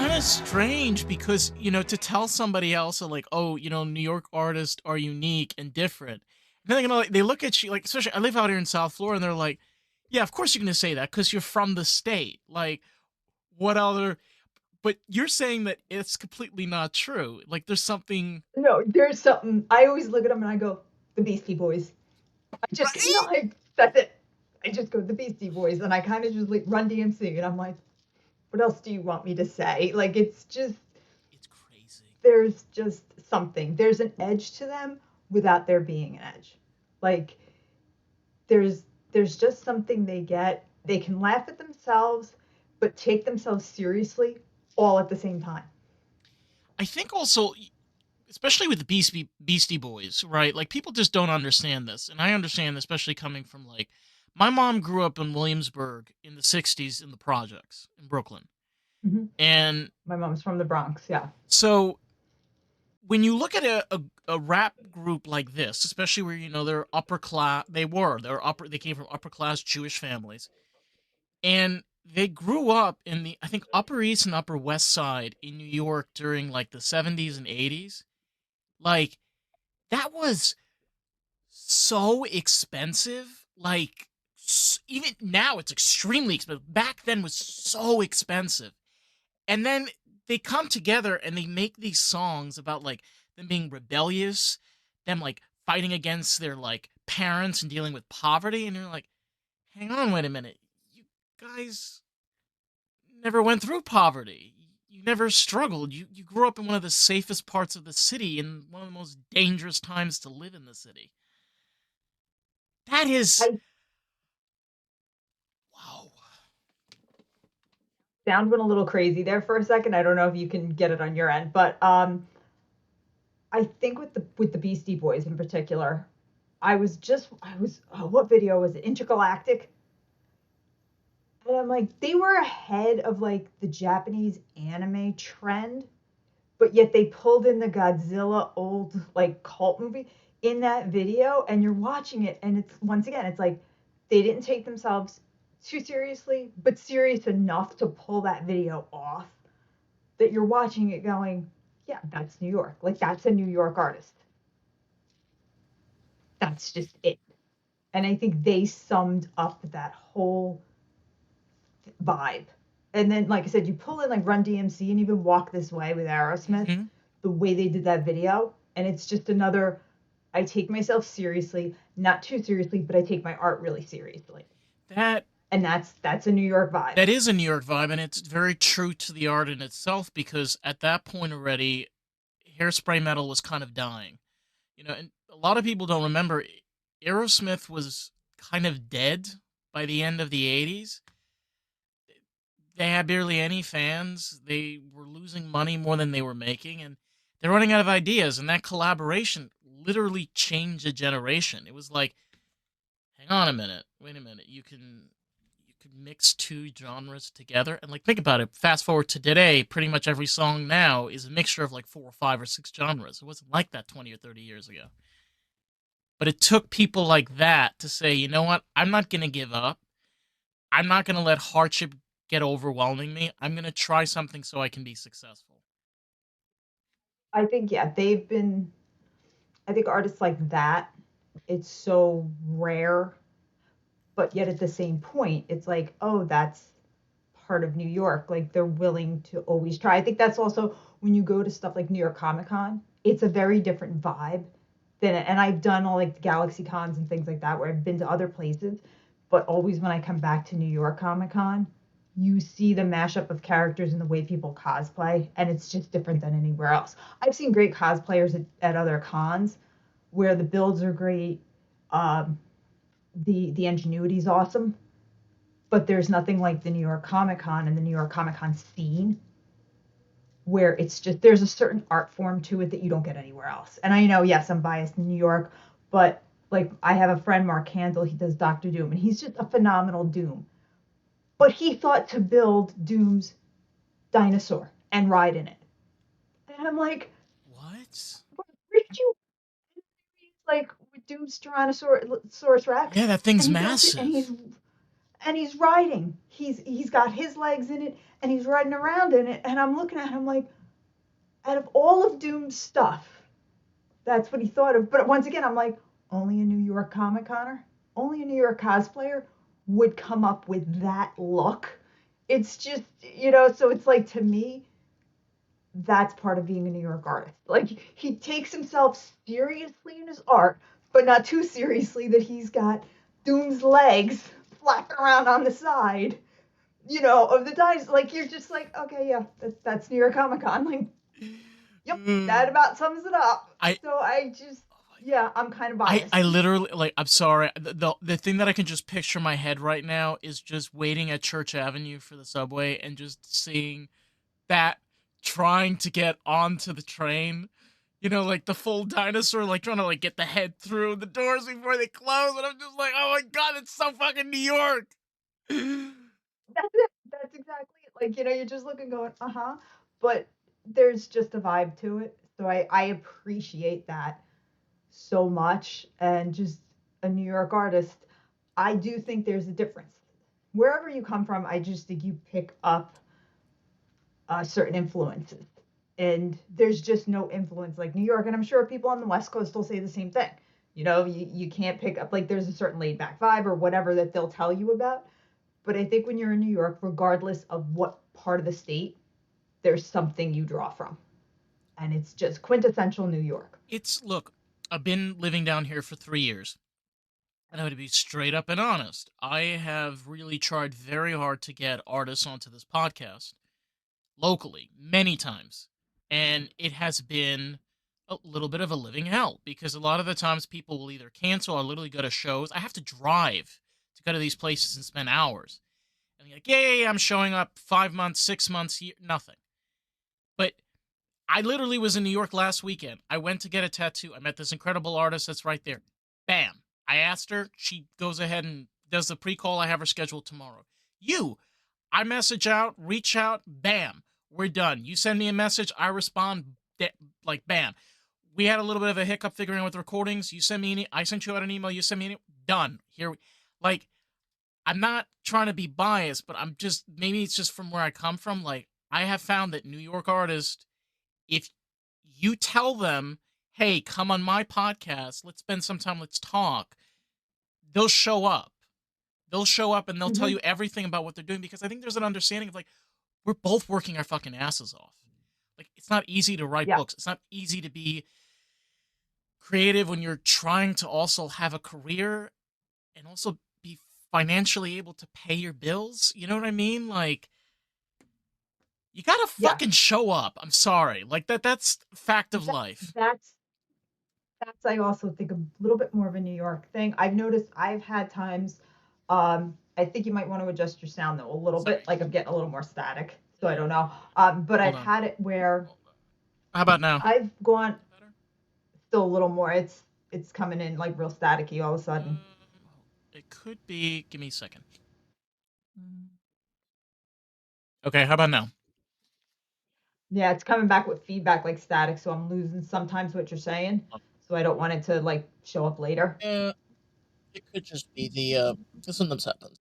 kind of strange because, to tell somebody else like, oh, New York artists are unique and different. And then, like, they look at you, like, especially I live out here in South Florida, and they're like, yeah, of course you're going to say that because you're from the state. Like, what other, but you're saying that it's completely not true. Like, there's something, No, there's something. I always look at them and I go, the Beastie Boys. I just, right? like, that's it. I just go, the Beastie Boys. And I kind of just like run DMC. And I'm like, what else do you want me to say? Like, it's just, It's crazy. there's just something. There's an edge to them without there being an edge. Like, there's, there's just something they get. They can laugh at themselves, but take themselves seriously all at the same time. I think also, especially with the Beastie Boys, right? Like, people just don't understand this, and I understand, especially coming from, like, my mom grew up in Williamsburg in the '60s in the projects in Brooklyn, Mm-hmm. and My mom's from the Bronx. Yeah. so when you look at a rap group like this, especially where they're upper class, they came from upper class Jewish families, and they grew up in the, I think, Upper East and Upper West Side in New York during like the '70s and '80s. Like, that was so expensive. Like, even now it's extremely expensive. Back then was so expensive. And then they come together and they make these songs about like them being rebellious, them like fighting against their like parents and dealing with poverty, and you're like, hang on, wait a minute. You guys never went through poverty. You never struggled. You grew up in one of the safest parts of the city in one of the most dangerous times to live in the city. That is, I wow. sound went a little crazy there for a second. I don't know if you can get it on your end, but I think with the Beastie Boys in particular, I was what video was it? Intergalactic, and I'm like they were ahead of like the Japanese anime trend, but yet they pulled in the Godzilla old like cult movie in that video, and you're watching it, and it's once again it's like they didn't take themselves too seriously, but serious enough to pull that video off that you're watching it going, yeah, that's New York. Like that's a New York artist. That's just it. And I think they summed up that whole vibe. And then, like I said, you pull in like Run DMC and even Walk This Way with Aerosmith, Hmm. the way they did that video. And it's just another, I take myself seriously, not too seriously, but I take my art really seriously. That And that's a New York vibe. that is a New York vibe, and it's very true to the art in itself because at that point already, hairspray metal was kind of dying. And a lot of people don't remember Aerosmith was kind of dead by the end of the '80s. They had barely any fans. They were losing money more than they were making, and they're running out of ideas. And that collaboration literally changed a generation. It was like, hang on a minute, wait a minute, you can mix two genres together, and like, think about it. Fast forward to today, pretty much every song now is a mixture of like four or five or six genres. It wasn't like that 20 or 30 years ago. But it took people like that to say, you know what? I'm not going to give up. I'm not going to let hardship get overwhelming me. I'm going to try something so I can be successful. I think, yeah, I think artists like that, it's so rare, but yet at the same point, it's like, oh, that's part of New York. Like they're willing to always try. I think that's also when you go to stuff like New York Comic Con, it's a very different vibe than and I've done all like Galaxy Cons and things like that where I've been to other places, but always when I come back to New York Comic Con, you see the mashup of characters and the way people cosplay, and it's just different than anywhere else. I've seen great cosplayers at other cons where the builds are great, um, the ingenuity is awesome, but there's nothing like the New York Comic Con and the New York Comic Con scene where it's just there's a certain art form to it that you don't get anywhere else. And I know, yes, I'm biased in New York, but like I have a friend, Mark Handel, he does Doctor Doom, and he's just a phenomenal Doom. But he thought to build Doom's dinosaur and ride in it. And I'm like, What? where did you like with Doom's Tyrannosaurus Rex? Yeah, that And thing's he built it and he's massive. and he's riding. He's got his legs in it, and he's riding around in it. And I'm looking at him like, out of all of Doom's stuff, that's what he thought of. But once again, I'm like, only a New York Comic Conner, only a New York cosplayer would come up with that look. It's just, so it's like, to me, that's part of being a New York artist. Like, he takes himself seriously in his art, but not too seriously that he's got Doom's legs flapping around on the side, of the dice. Like, you're just like, okay, yeah, that's New York Comic Con. Like, yep, that about sums it up. I So I just, yeah, I'm kind of I biased. literally, like, I'm sorry. The thing that I can just picture in my head right now is just waiting at Church Avenue for the subway and just seeing that trying to get onto the train. You know, like the full dinosaur, like trying to like get the head through the doors before they close, and I'm just like, oh my god, it's so fucking New York. That's it. That's exactly it. Like, you're just looking, going, uh huh. But there's just a vibe to it. So I appreciate that so much. And just a New York artist, I do think there's a difference. Wherever you come from, I just think you pick up certain influences. And there's just no influence like New York. And I'm sure people on the West Coast will say the same thing. You can't pick up, like, there's a certain laid back vibe or whatever that they'll tell you about. But I think when you're in New York, regardless of what part of the state, there's something you draw from. And it's just quintessential New York. It's look, I've been living down here for 3 years, and I'm going to be straight up and honest. I have really tried very hard to get artists onto this podcast locally many times, and it has been a little bit of a living hell because a lot of the times people will either cancel or literally go to shows. I have to drive to go to these places and spend hours. And you're like, yeah, yeah, yeah, I'm showing up 5 months, 6 months, year, nothing. But I literally was in New York last weekend. I went to get a tattoo. I met this incredible artist that's right there. Bam. I asked her. She goes ahead and does the pre-call. I have her scheduled tomorrow. I message out, reach out, bam. We're done. You send me a message, I respond, like bam. We had a little bit of a hiccup figuring out with recordings. You send me I sent you out an email. You send me done. Like, I'm not trying to be biased, but I'm just, maybe it's just from where I come from. Like, I have found that New York artists, if you tell them, hey, come on my podcast, let's spend some time, let's talk, they'll show up. They'll show up and they'll tell Mm-hmm. you everything about what they're doing because I think there's an understanding of like, we're both working our fucking asses off. Like, it's not easy to write Yeah. books. It's not easy to be creative when you're trying to also have a career and also be financially able to pay your bills. You know what I mean? Like, you gotta Yeah. fucking show up. I'm sorry. Like, that's fact of That, life. that's that's I also think a little bit more of a New York thing. I've noticed I've had times. I think you might want to adjust your sound though a little bit. Sorry. Like, I'm getting a little more static, so I Yeah. don't know. But Hold I've on. had it where How about now? I've gone That better? still a little more. It's coming in like real staticky all of a sudden. It could be. Give me a second. Okay, how about now? Yeah, it's coming back with feedback like static, so I'm losing sometimes what you're saying. So I don't want it to like show up later. It could just be the sometimes happens.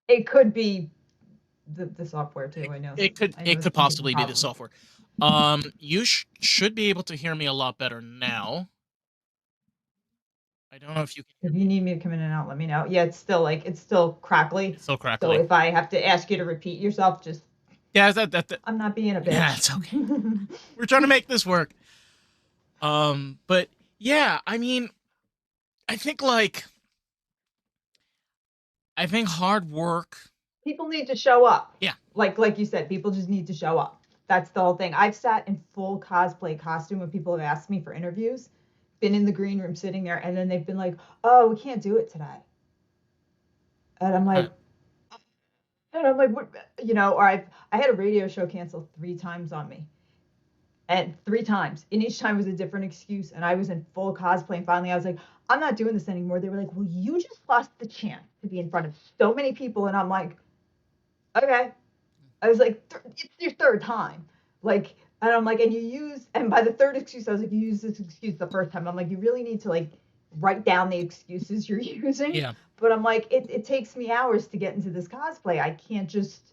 It could be the software too. I know. I know It it's could been giving possibly be the problems. software. You should be able to hear me a lot better now. I don't know if you can hear If you me. need me to come in and out, let me know. Yeah, it's still crackly. It's still So crackly. if I have to ask you to repeat yourself, just Yeah, I'm not being a yeah, bitch. it's okay. We're trying to make this work. But yeah, I mean, I think like I think hard work. People need to show up. Yeah. Like you said, people just need to show up. That's the whole thing. I've sat in full cosplay costume when people have asked me for interviews, been in the green room sitting there, and then they've been like, "Oh, we can't do it today." And I'm Okay. like, what, or I had a radio show canceled 3 times on me. And 3 times. And each time was a different excuse. And I was in full cosplay. And finally I was like, I'm not doing this anymore. They were like, well, you just lost the chance to be in front of so many people. And I'm like, okay. I was like, it's your third time. Like, and I'm like, and by the third excuse, I was like, you used this excuse the first time. I'm like, you really need to like write down the excuses you're using. Yeah. But I'm like, it takes me hours to get into this cosplay. I can't just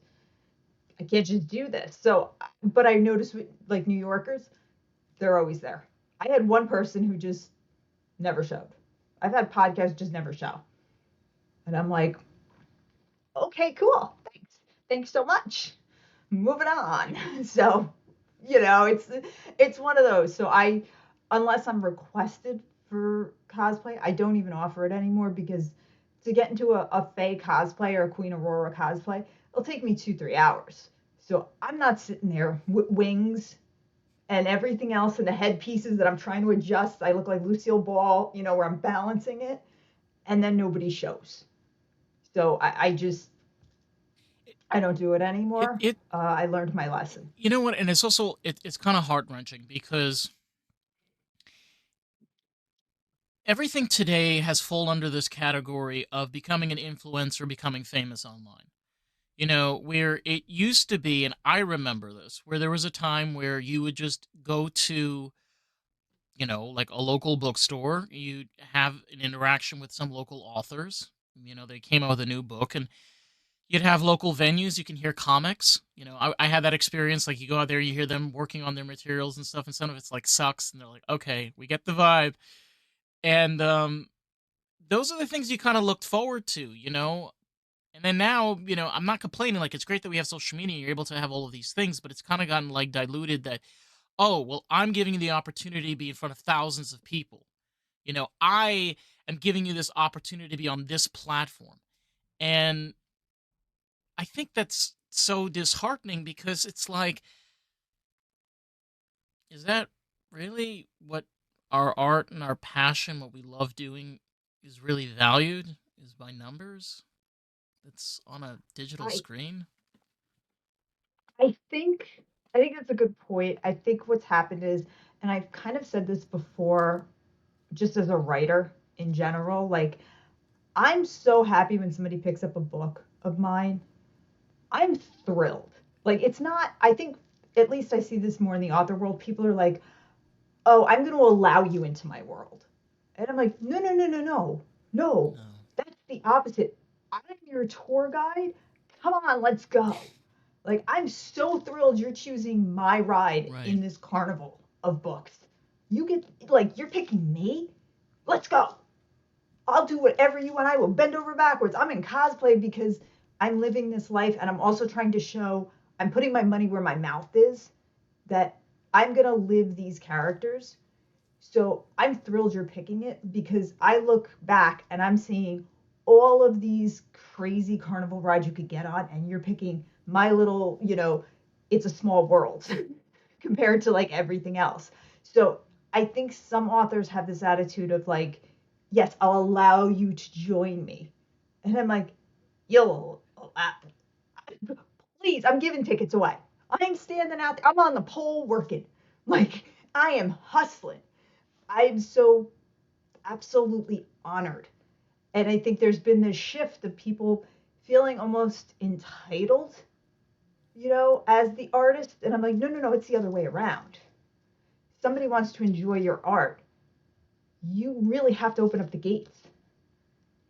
do this. So, but I noticed with, like New Yorkers, they're always there. I had one person who just never showed. I've had podcasts just never show. And I'm like, okay, cool. Thanks. Thanks so much. Moving on. So, it's one of those. So unless I'm requested for cosplay, I don't even offer it anymore because to get into a Fae cosplay or a Queen Aurora cosplay, it'll take me 2-3 hours. So I'm not sitting there with wings and everything else and the headpieces that I'm trying to adjust. I look like Lucille Ball, where I'm balancing it, and then nobody shows. So I don't do it It anymore. it I learned my lesson. you know what, and it's also it's kind of heart-wrenching because everything today has fallen under this category of becoming an influencer, becoming famous online. Where it used to be, and I remember this, where there was a time where you would just go to, like a local bookstore, you'd have an interaction with some local authors. They came out with a new book, and you'd have local venues. You can hear comics. I had that experience. Like, you go out there, you hear them working on their materials and stuff, and some of it's like sucks, and they're like, okay, we get the vibe. And those are the things you kind of looked forward to. And then now, I'm not complaining. Like, it's great that we have social media and you're able to have all of these things, but it's kind of gotten like diluted that, oh, well, I'm giving you the opportunity to be in front of thousands of people. I am giving you this opportunity to be on this platform. And I think that's so disheartening because it's like, is that really what our art and our passion, what we love doing, is really valued? Is by numbers that's on a digital I screen? I think I think that's a good point. I think what's happened is, and I've kind of said this before, just as a writer in general, like I'm so happy when somebody picks up a book of mine. I'm thrilled. Like it's not, I think at least I see this more in the author world. People are like, "Oh, I'm going to allow you into my world." And I'm like, "No, no, no, no, no. No. No. That's the opposite. I'm your tour guide. Come on, let's go." Like I'm so thrilled you're choosing my ride Right. in this carnival of books. You get like you're picking me. Let's go. I'll do whatever you want. I will bend over backwards. I'm in cosplay because I'm living this life and I'm also trying to show I'm putting my money where my mouth is that I'm going to live these characters. So I'm thrilled you're picking it because I look back and I'm seeing all of these crazy carnival rides you could get on, and you're picking my little, it's a small world compared to like everything else. So I think some authors have this attitude of like, yes, I'll allow you to join me. And I'm like, you'll please, I'm giving tickets away. I'm standing out there, I'm on the pole working. Like I am hustling. I'm so absolutely honored. And I think there's been this shift of people feeling almost entitled, as the artist. And I'm like, no, no, no, it's the other way around. Somebody wants to enjoy your art. You really have to open up the gates.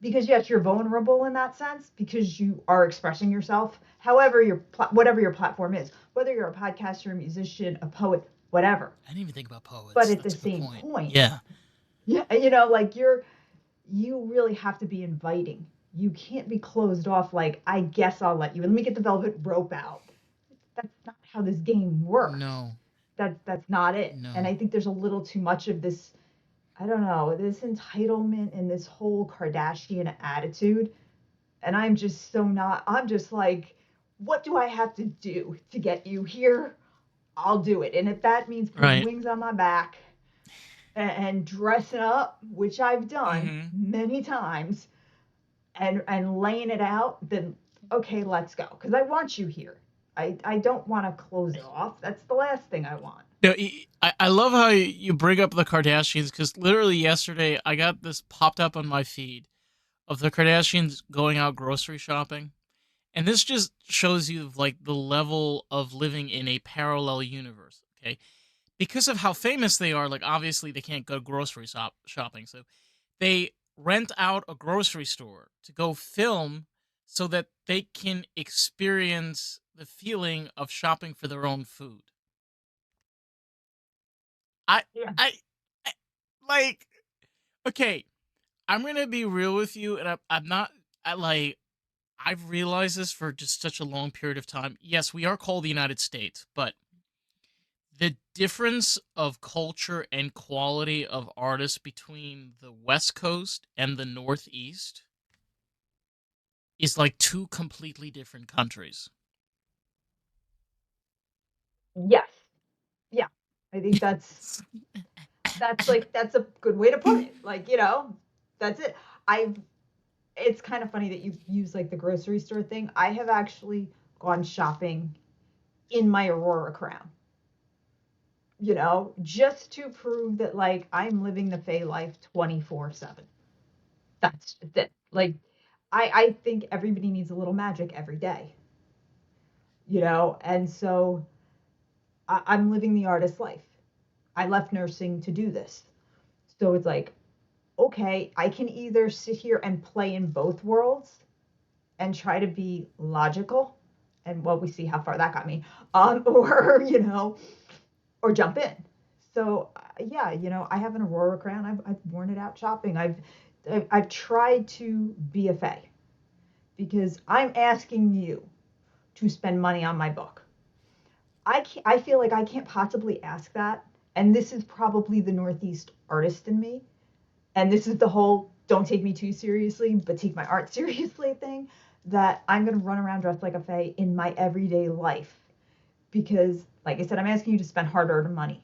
Because yes, you're vulnerable in that sense because you are expressing yourself. However, whatever your platform is, whether you're a podcaster, a musician, a poet, whatever. I didn't even think about But poets. at the That's a good same point. point, Yeah. yeah, like you really have to be inviting. You can't be closed off like, I guess I'll let you. Let me get the velvet rope out. That's not how this game works. No. That's not it. And No. I think there's a little too much of this, I don't know, this entitlement and this whole Kardashian attitude. And I'm just like, what do I have to do to get you here? I'll do it. And if that means putting Right. wings on my back and dressing up, which I've done Mm-hmm. many times, and laying it out, then okay, let's go. Because I want you here. I don't want to close it off. That's the last thing I want. No, I love how you bring up the Kardashians because literally yesterday I got this popped up on my feed of the Kardashians going out grocery shopping. And this just shows you like the level of living in a parallel universe, okay? Because of how famous they are, like obviously they can't go grocery shopping. So They rent out a grocery store to go film so that they can experience the feeling of shopping for their own food. I, Yeah. I like, okay, I'm gonna be real with you, and I'm not. I like. I've realized this for just such a long period of time. Yes, we are called the United States, but the difference of culture and quality of artists between the West Coast and the Northeast is like two completely different countries. Yes. Yeah. I think that's a good way to put it. Like, that's it. I've It's kind of funny that you use like the grocery store thing. I have actually gone shopping in my Aurora crown, just to prove that like I'm living the Fey life 24/7. That's just it. Like I think everybody needs a little magic every day, Yeah. and so I'm living the artist life. I left nursing to do this. So it's like, okay, I can either sit here and play in both worlds and try to be logical, and well, we see how far that got me, or or jump in. So yeah, I have an Aurora crown. I've worn it out shopping. I've tried to be a Fae because I'm asking you to spend money on my book. I feel like I can't possibly ask that, and this is probably the Northeast artist in me, and this is the whole don't take me too seriously, but take my art seriously thing, that I'm going to run around dressed like a fae in my everyday life. Because, like I said, I'm asking you to spend hard earned money.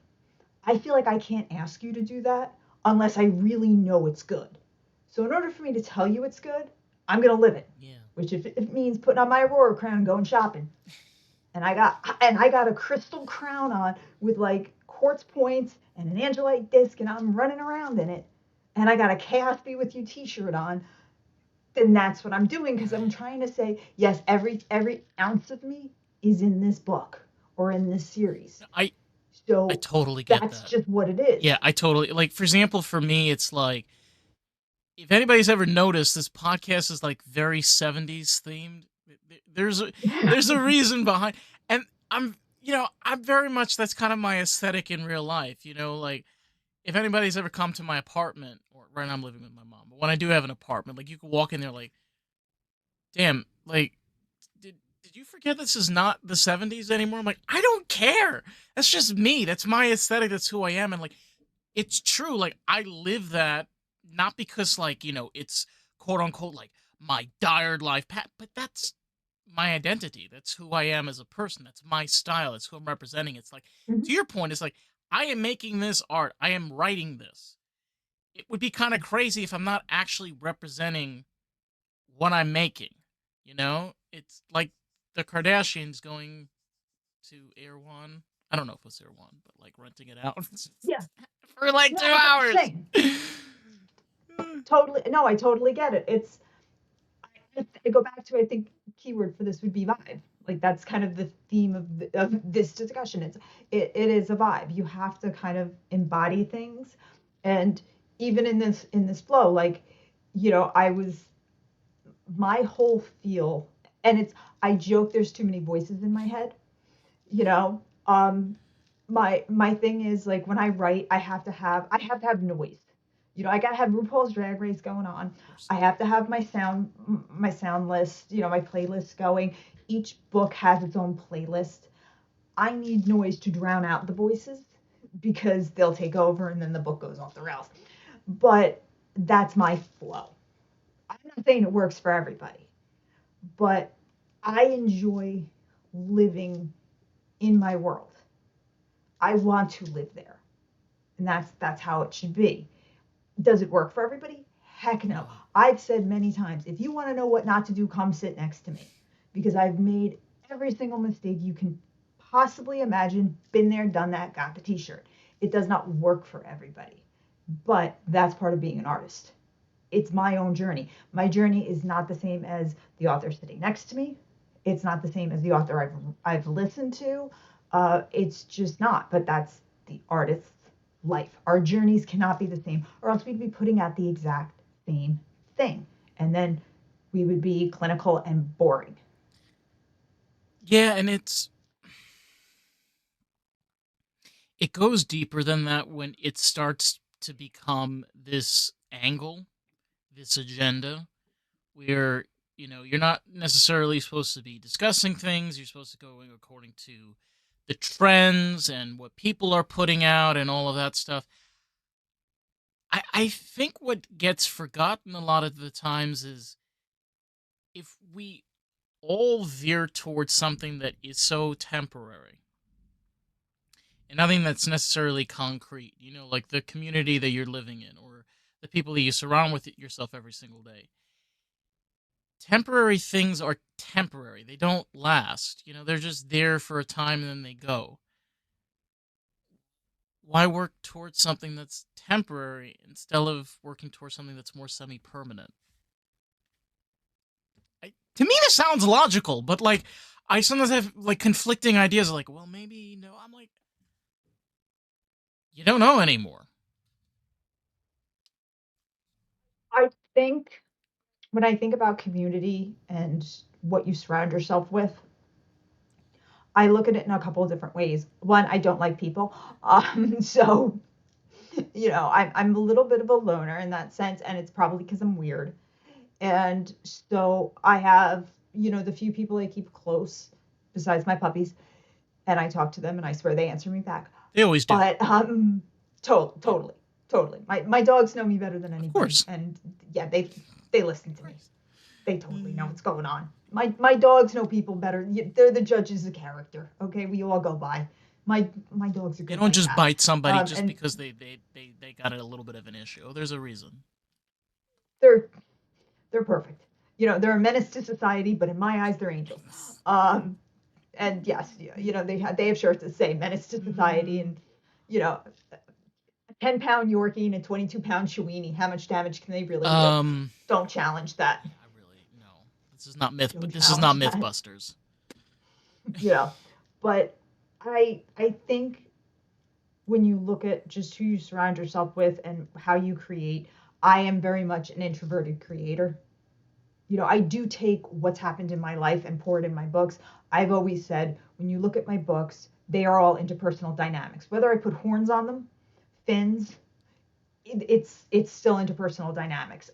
I feel like I can't ask you to do that unless I really know it's good. So, in order for me to tell you it's good, I'm going to live it. Yeah. Which, if it means putting on my Aurora crown and going shopping, and I got a crystal crown on with like quartz points and an angelite disc, and I'm running around in it, and I got a Chaos Be With You T-shirt on, then that's what I'm doing because I'm trying to say yes, every ounce of me is in this book or in this series. I So totally get that's that. just what it is. Yeah, I totally like. For example, for me, it's like if anybody's ever noticed, this podcast is like very 70s themed. There's a there's a reason behind, and I'm very much that's kind of my aesthetic in real life. Like if anybody's ever come to my apartment, or right now I'm living with my mom, but when I do have an apartment, like you can walk in there like, damn, like did you forget this is not the 70s anymore? I'm like, I don't care. That's just me. That's my aesthetic. That's who I am. And like, it's true. Like, I live that not because, like, it's quote unquote like my dire life path, but that's my identity. That's who I am as a person. That's my style. It's who I'm representing. It's like, to your point, it's like, I am making this art. I am writing this. It would be kind of crazy if I'm not actually representing what I'm making. It's like the Kardashians going to Air One. I don't know if it's Air One, but like renting it out Yeah. for like No, two I get what you're hours. saying. Totally. No, I totally get it. I go back to, I think keyword for this would be vibe. Like that's kind of the theme of this discussion. It is a vibe. You have to kind of embody things, and even in this flow, like I was my whole feel, and I joke there's too many voices in my head. You know, my thing is like when I write, I have to have noise. I gotta have RuPaul's Drag Race going on. Of course. I have to have my sound list, my playlist going. Each book has its own playlist. I need noise to drown out the voices because they'll take over and then the book goes off the rails. But that's my flow. I'm not saying it works for everybody, but I enjoy living in my world. I want to live there. And that's how it should be. Does it work for everybody? Heck no. No. I've said many times, if you want to know what not to do, come sit next to me. Because I've made every single mistake you can possibly imagine, been there, done that, got the t-shirt. It does not work for everybody. But that's part of being an artist. It's my own journey. My journey is not the same as the author sitting next to me. It's not the same as the author I've listened to. It's just not. But that's the artist's life. Our journeys cannot be the same, or else we'd be putting out the exact same thing. And then we would be clinical and boring. Yeah, and it goes deeper than that when it starts to become this angle, this agenda, where you're not necessarily supposed to be discussing things. You're supposed to go according to the trends and what people are putting out and all of that stuff. I think what gets forgotten a lot of the times is if we all veer towards something that is so temporary and nothing that's necessarily concrete, like the community that you're living in or the people that you surround with yourself every single day. Temporary things are temporary. They don't last. They're just there for a time and then they go. Why work towards something that's temporary instead of working towards something that's more semi-permanent? To me, this sounds logical, but like, I sometimes have like conflicting ideas. Like, well, maybe no. I'm like, you don't know anymore. I think when I think about community and what you surround yourself with, I look at it in a couple of different ways. One, I don't like people. So, I'm a little bit of a loner in that sense, and it's probably because I'm weird. And so I have, the few people I keep close besides my puppies, and I talk to them, and I swear they answer me back. They always do. But totally, totally. My dogs know me better than Of anybody, course. and yeah, they listen Of to me. course. They totally know what's going on. My dogs know people better. They're the judges of character. Okay, we all go by. My dogs are They good don't like just that. bite somebody just And because they got a little bit of an issue. Oh, there's a reason. they're they're perfect. They're a menace to society, but in my eyes, they're angels. Um, and yes, they have shirts that say "menace to society," and you know, a 10-pound Yorkie and a 22-pound Chiweenie. How much damage can they really do? Um, Don't challenge that. I really no. This is not myth, Don't but this is not challenge that. MythBusters. you know, but I think when you look at just who you surround yourself with and how you create, I am very much an introverted creator. I do take what's happened in my life and pour it in my books. I've always said when you look at my books, they are all interpersonal dynamics. Whether I put horns on them, fins, it's still interpersonal dynamics.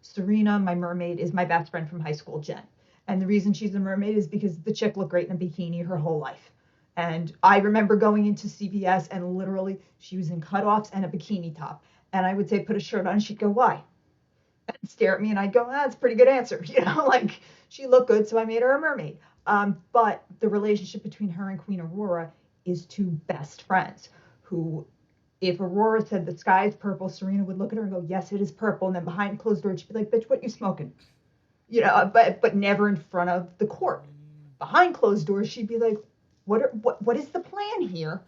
Serena, my mermaid, is my best friend from high school, Jen. And the reason she's a mermaid is because the chick looked great in a bikini her whole life. And I remember going into CVS and literally she was in cutoffs and a bikini top. And I would say, put a shirt on. And she'd go, why? And stare at me and I'd go, that's a pretty good answer. Like she looked good, so I made her a mermaid. But the relationship between her and Queen Aurora is two best friends who, if Aurora said the sky is purple, Serena would look at her and go, yes, it is purple. And then behind closed doors, she'd be like, bitch, what you smoking? But never in front of the court. Behind closed doors, she'd be like, what is the plan here?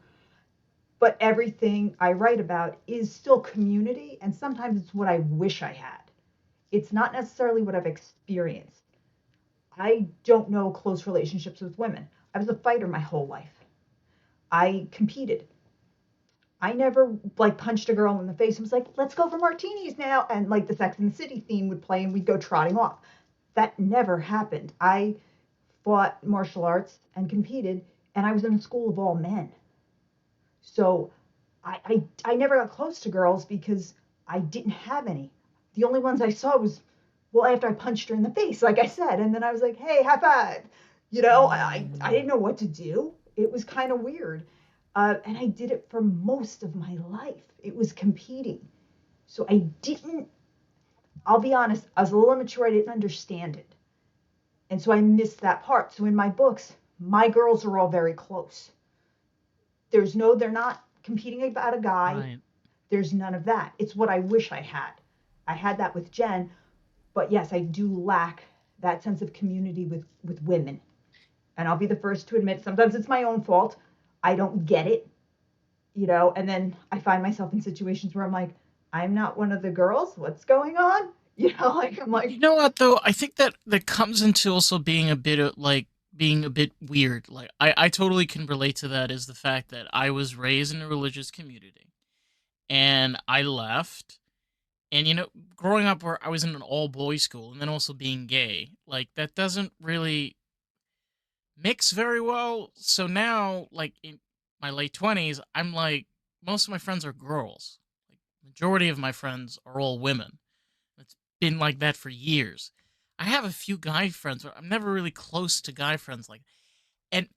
But everything I write about is still community, and sometimes it's what I wish I had. It's not necessarily what I've experienced. I don't know close relationships with women. I was a fighter my whole life. I competed. I never like punched a girl in the face and was like, let's go for martinis now. And like the Sex and the City theme would play and we'd go trotting off. That never happened. I fought martial arts and competed, and I was in a school of all men. So I never got close to girls because I didn't have any. The only ones I saw was, well, after I punched her in the face, like I said. And then I was like, hey, high five. I didn't know what to do. It was kind of weird. And I did it for most of my life. It was competing. So I didn't, I'll be honest, I was a little immature. I didn't understand it. And so I missed that part. So in my books, my girls are all very close. They're not competing about a guy. Right. There's none of that. It's what I wish I had. I had that with Jen, but yes, I do lack that sense of community with women. And I'll be the first to admit sometimes it's my own fault. I don't get it, and then I find myself in situations where I'm like, I'm not one of the girls. What's going on? Like I'm You like, know what though? I think that comes into also being a bit of like being a bit weird. Like I totally can relate to that is the fact that I was raised in a religious community. and I left. And growing up where I was in an all boys school and then also being gay, like that doesn't really mix very well. So now, like in my late 20s, I'm like most of my friends are girls. Like majority of my friends are all women. It's been like that for years. I have a few guy friends, but I'm never really close to guy friends like. And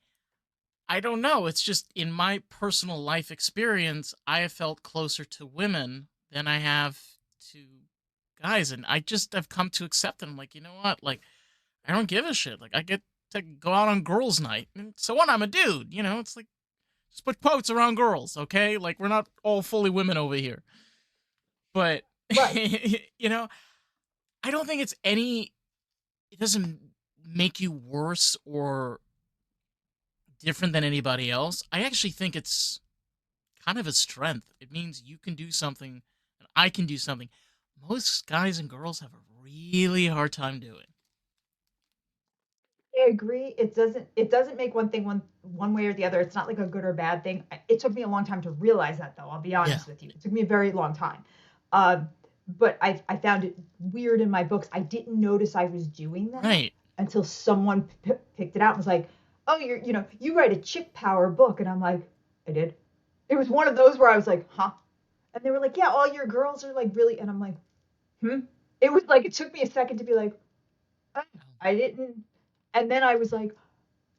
I don't know, it's just in my personal life experience, I have felt closer to women than I have to guys, and I just have come to accept it. I'm like, you know what? Like, I don't give a shit. Like, I get to go out on girls' night, and so what? I'm a dude. It's like just put quotes around girls, okay? Like, we're not all fully women over here, but Right. you know, I don't think it's any. It doesn't make you worse or different than anybody else. I actually think it's kind of a strength. It means you can do something and I can do something most guys and girls have a really hard time doing. I agree. It doesn't make one thing one way or the other. It's not like a good or bad thing. It took me a long time to realize that, though. I'll be Yeah. honest with you. It took me a very long time. Um, but I found it weird in my books. I didn't notice I was doing that Right. until someone picked it out and was like, "Oh, you write a chick power book," and I'm like, "I did." It was one of those where I was like, "Huh?" And they were like, "Yeah, all your girls are like really," and I'm like, "Hmm." It was like it took me a second to be like, "Oh, I didn't." And then I was like,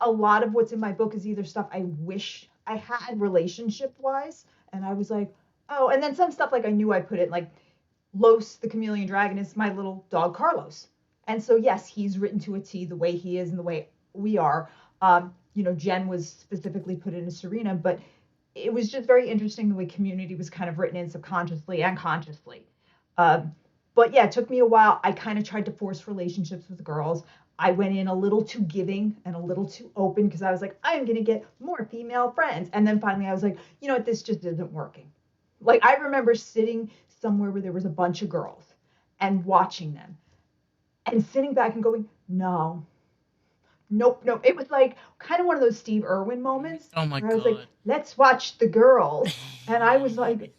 a lot of what's in my book is either stuff I wish I had relationship wise. And I was like, oh, and then some stuff like I knew I put it like Los, the chameleon dragon, is my little dog Carlos. And so, yes, he's written to a T the way he is and the way we are. Jen was specifically put in as Serena, but it was just very interesting the way community was kind of written in subconsciously and consciously. Um, but yeah, it took me a while. I kind of tried to force relationships with girls. I went in a little too giving and a little too open because I was like, I'm going to get more female friends. And then finally I was like, you know what, this just isn't working. Like I remember sitting somewhere where there was a bunch of girls and watching them and sitting back and going, no, nope, nope. It was like kind of one of those Steve Irwin moments Oh my where I was like, god. let's watch the girls. And I was like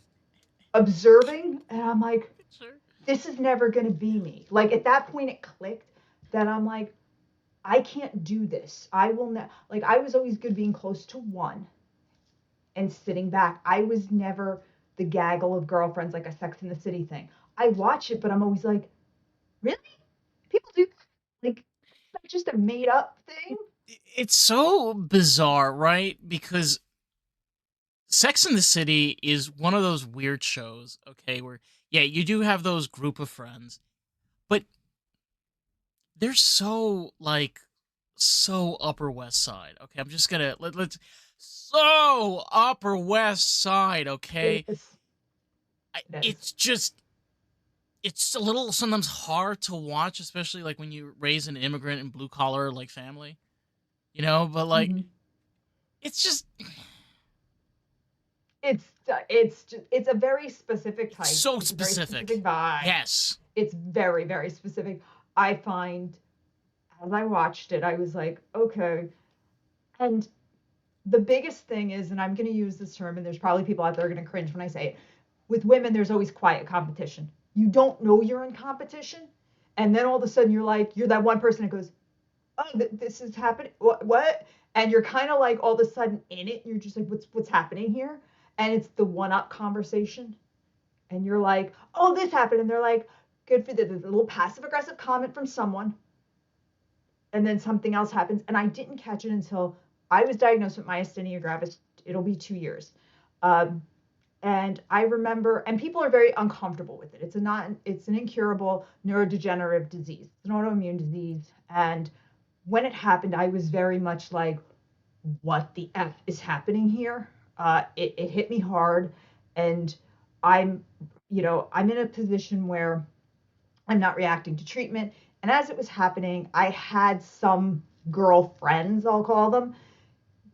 observing and I'm like, Sure. this is never going to be me. Like at that point, it clicked that I'm like, I can't do this. I will not. Like I was always good being close to one and sitting back. I was never the gaggle of girlfriends like a Sex in the City thing. I watch it, but I'm always like, really? People do that? Like that's just a made up thing. It's so bizarre, right? Because Sex in the City is one of those weird shows, okay, where yeah, you do have those group of friends, but they're so like so Upper West Side. Okay, I'm just gonna let's so Upper West Side. It Okay, is. It is. it's just it's a little sometimes hard to watch, especially like when you raise an immigrant and blue collar like family, But like Mm-hmm. it's just It's a very specific it's type. so It's a very specific specific. vibe. Yes. It's very very specific. I find as I watched it, I was like, okay. And the biggest thing is, and I'm going to use this term, and there's probably people out there going to cringe when I say it. With women, there's always quiet competition. You don't know you're in competition, and then all of a sudden you're that one person that goes, "Oh, this is happening. What?" And you're kind of like all of a sudden in it. You're just like, "What's happening here?" And it's the one-up conversation, and you're like, "Oh, this happened," and they're like, "Good for the little passive-aggressive comment from someone." And then something else happens. And I didn't catch it until I was diagnosed with myasthenia gravis. It'll be 2 years. Um, and I remember, and people are very uncomfortable with it. It's an incurable neurodegenerative disease. It's an autoimmune disease. And when it happened, I was very much like, what the F is happening here? It hit me hard. And I'm, I'm in a position where I'm not reacting to treatment. And as it was happening, I had some girlfriends, I'll call them,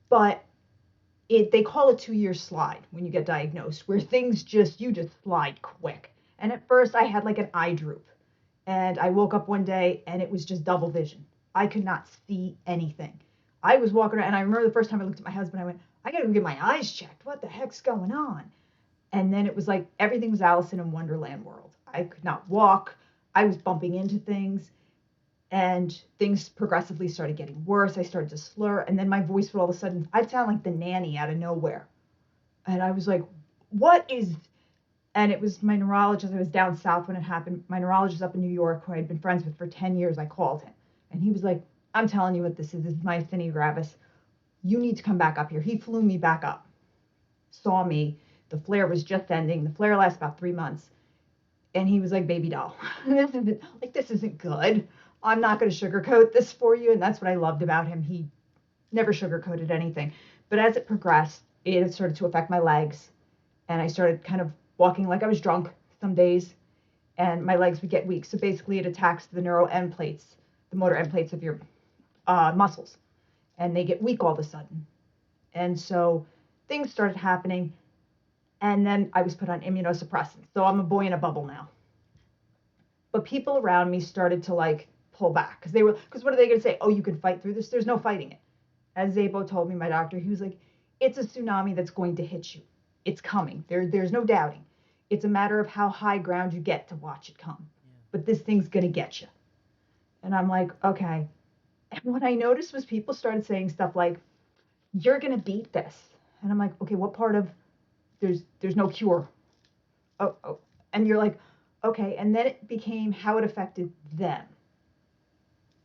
but they call it 2 year slide when you get diagnosed, where things you just slide quick. And at first I had like an eye droop. And I woke up one day and it was just double vision. I could not see anything. I was walking around and I remember the first time I looked at my husband, I went, I gotta go get my eyes checked. What the heck's going on? And then it was like everything was Alice in a Wonderland world. I could not walk. I was bumping into things, and things progressively started getting worse. I started to slur, and then my voice would all of a sudden, I'd sound like the nanny out of nowhere. And I was like, what is, and it was my neurologist. I was down south when it happened. My neurologist up in New York, who I'd been friends with for 10 years, I called him. And he was like, I'm telling you what this is. This is myasthenia gravis. You need to come back up here. He flew me back up, saw me. The flare was just ending. The flare lasted about 3 months. And he was like, baby doll, this isn't good. I'm not going to sugarcoat this for you. And that's what I loved about him. He never sugarcoated anything. But as it progressed, it started to affect my legs. And I started kind of walking like I was drunk some days, and my legs would get weak. So basically, it attacks the neural end plates, the motor end plates of your muscles, and they get weak all of a sudden. And so things started happening, and then I was put on immunosuppressants. So I'm a boy in a bubble now. But people around me started to like pull back because what are they going to say? Oh, you can fight through this? There's no fighting it. As Zabo told me, my doctor, he was like, it's a tsunami that's going to hit you. It's coming. There's no doubting. It's a matter of how high ground you get to watch it come. Yeah. But this thing's going to get you. And I'm like, okay. And what I noticed was people started saying stuff like, you're going to beat this. And I'm like, okay, what part of there's no cure? Oh. And you're like, okay. And then it became how it affected them.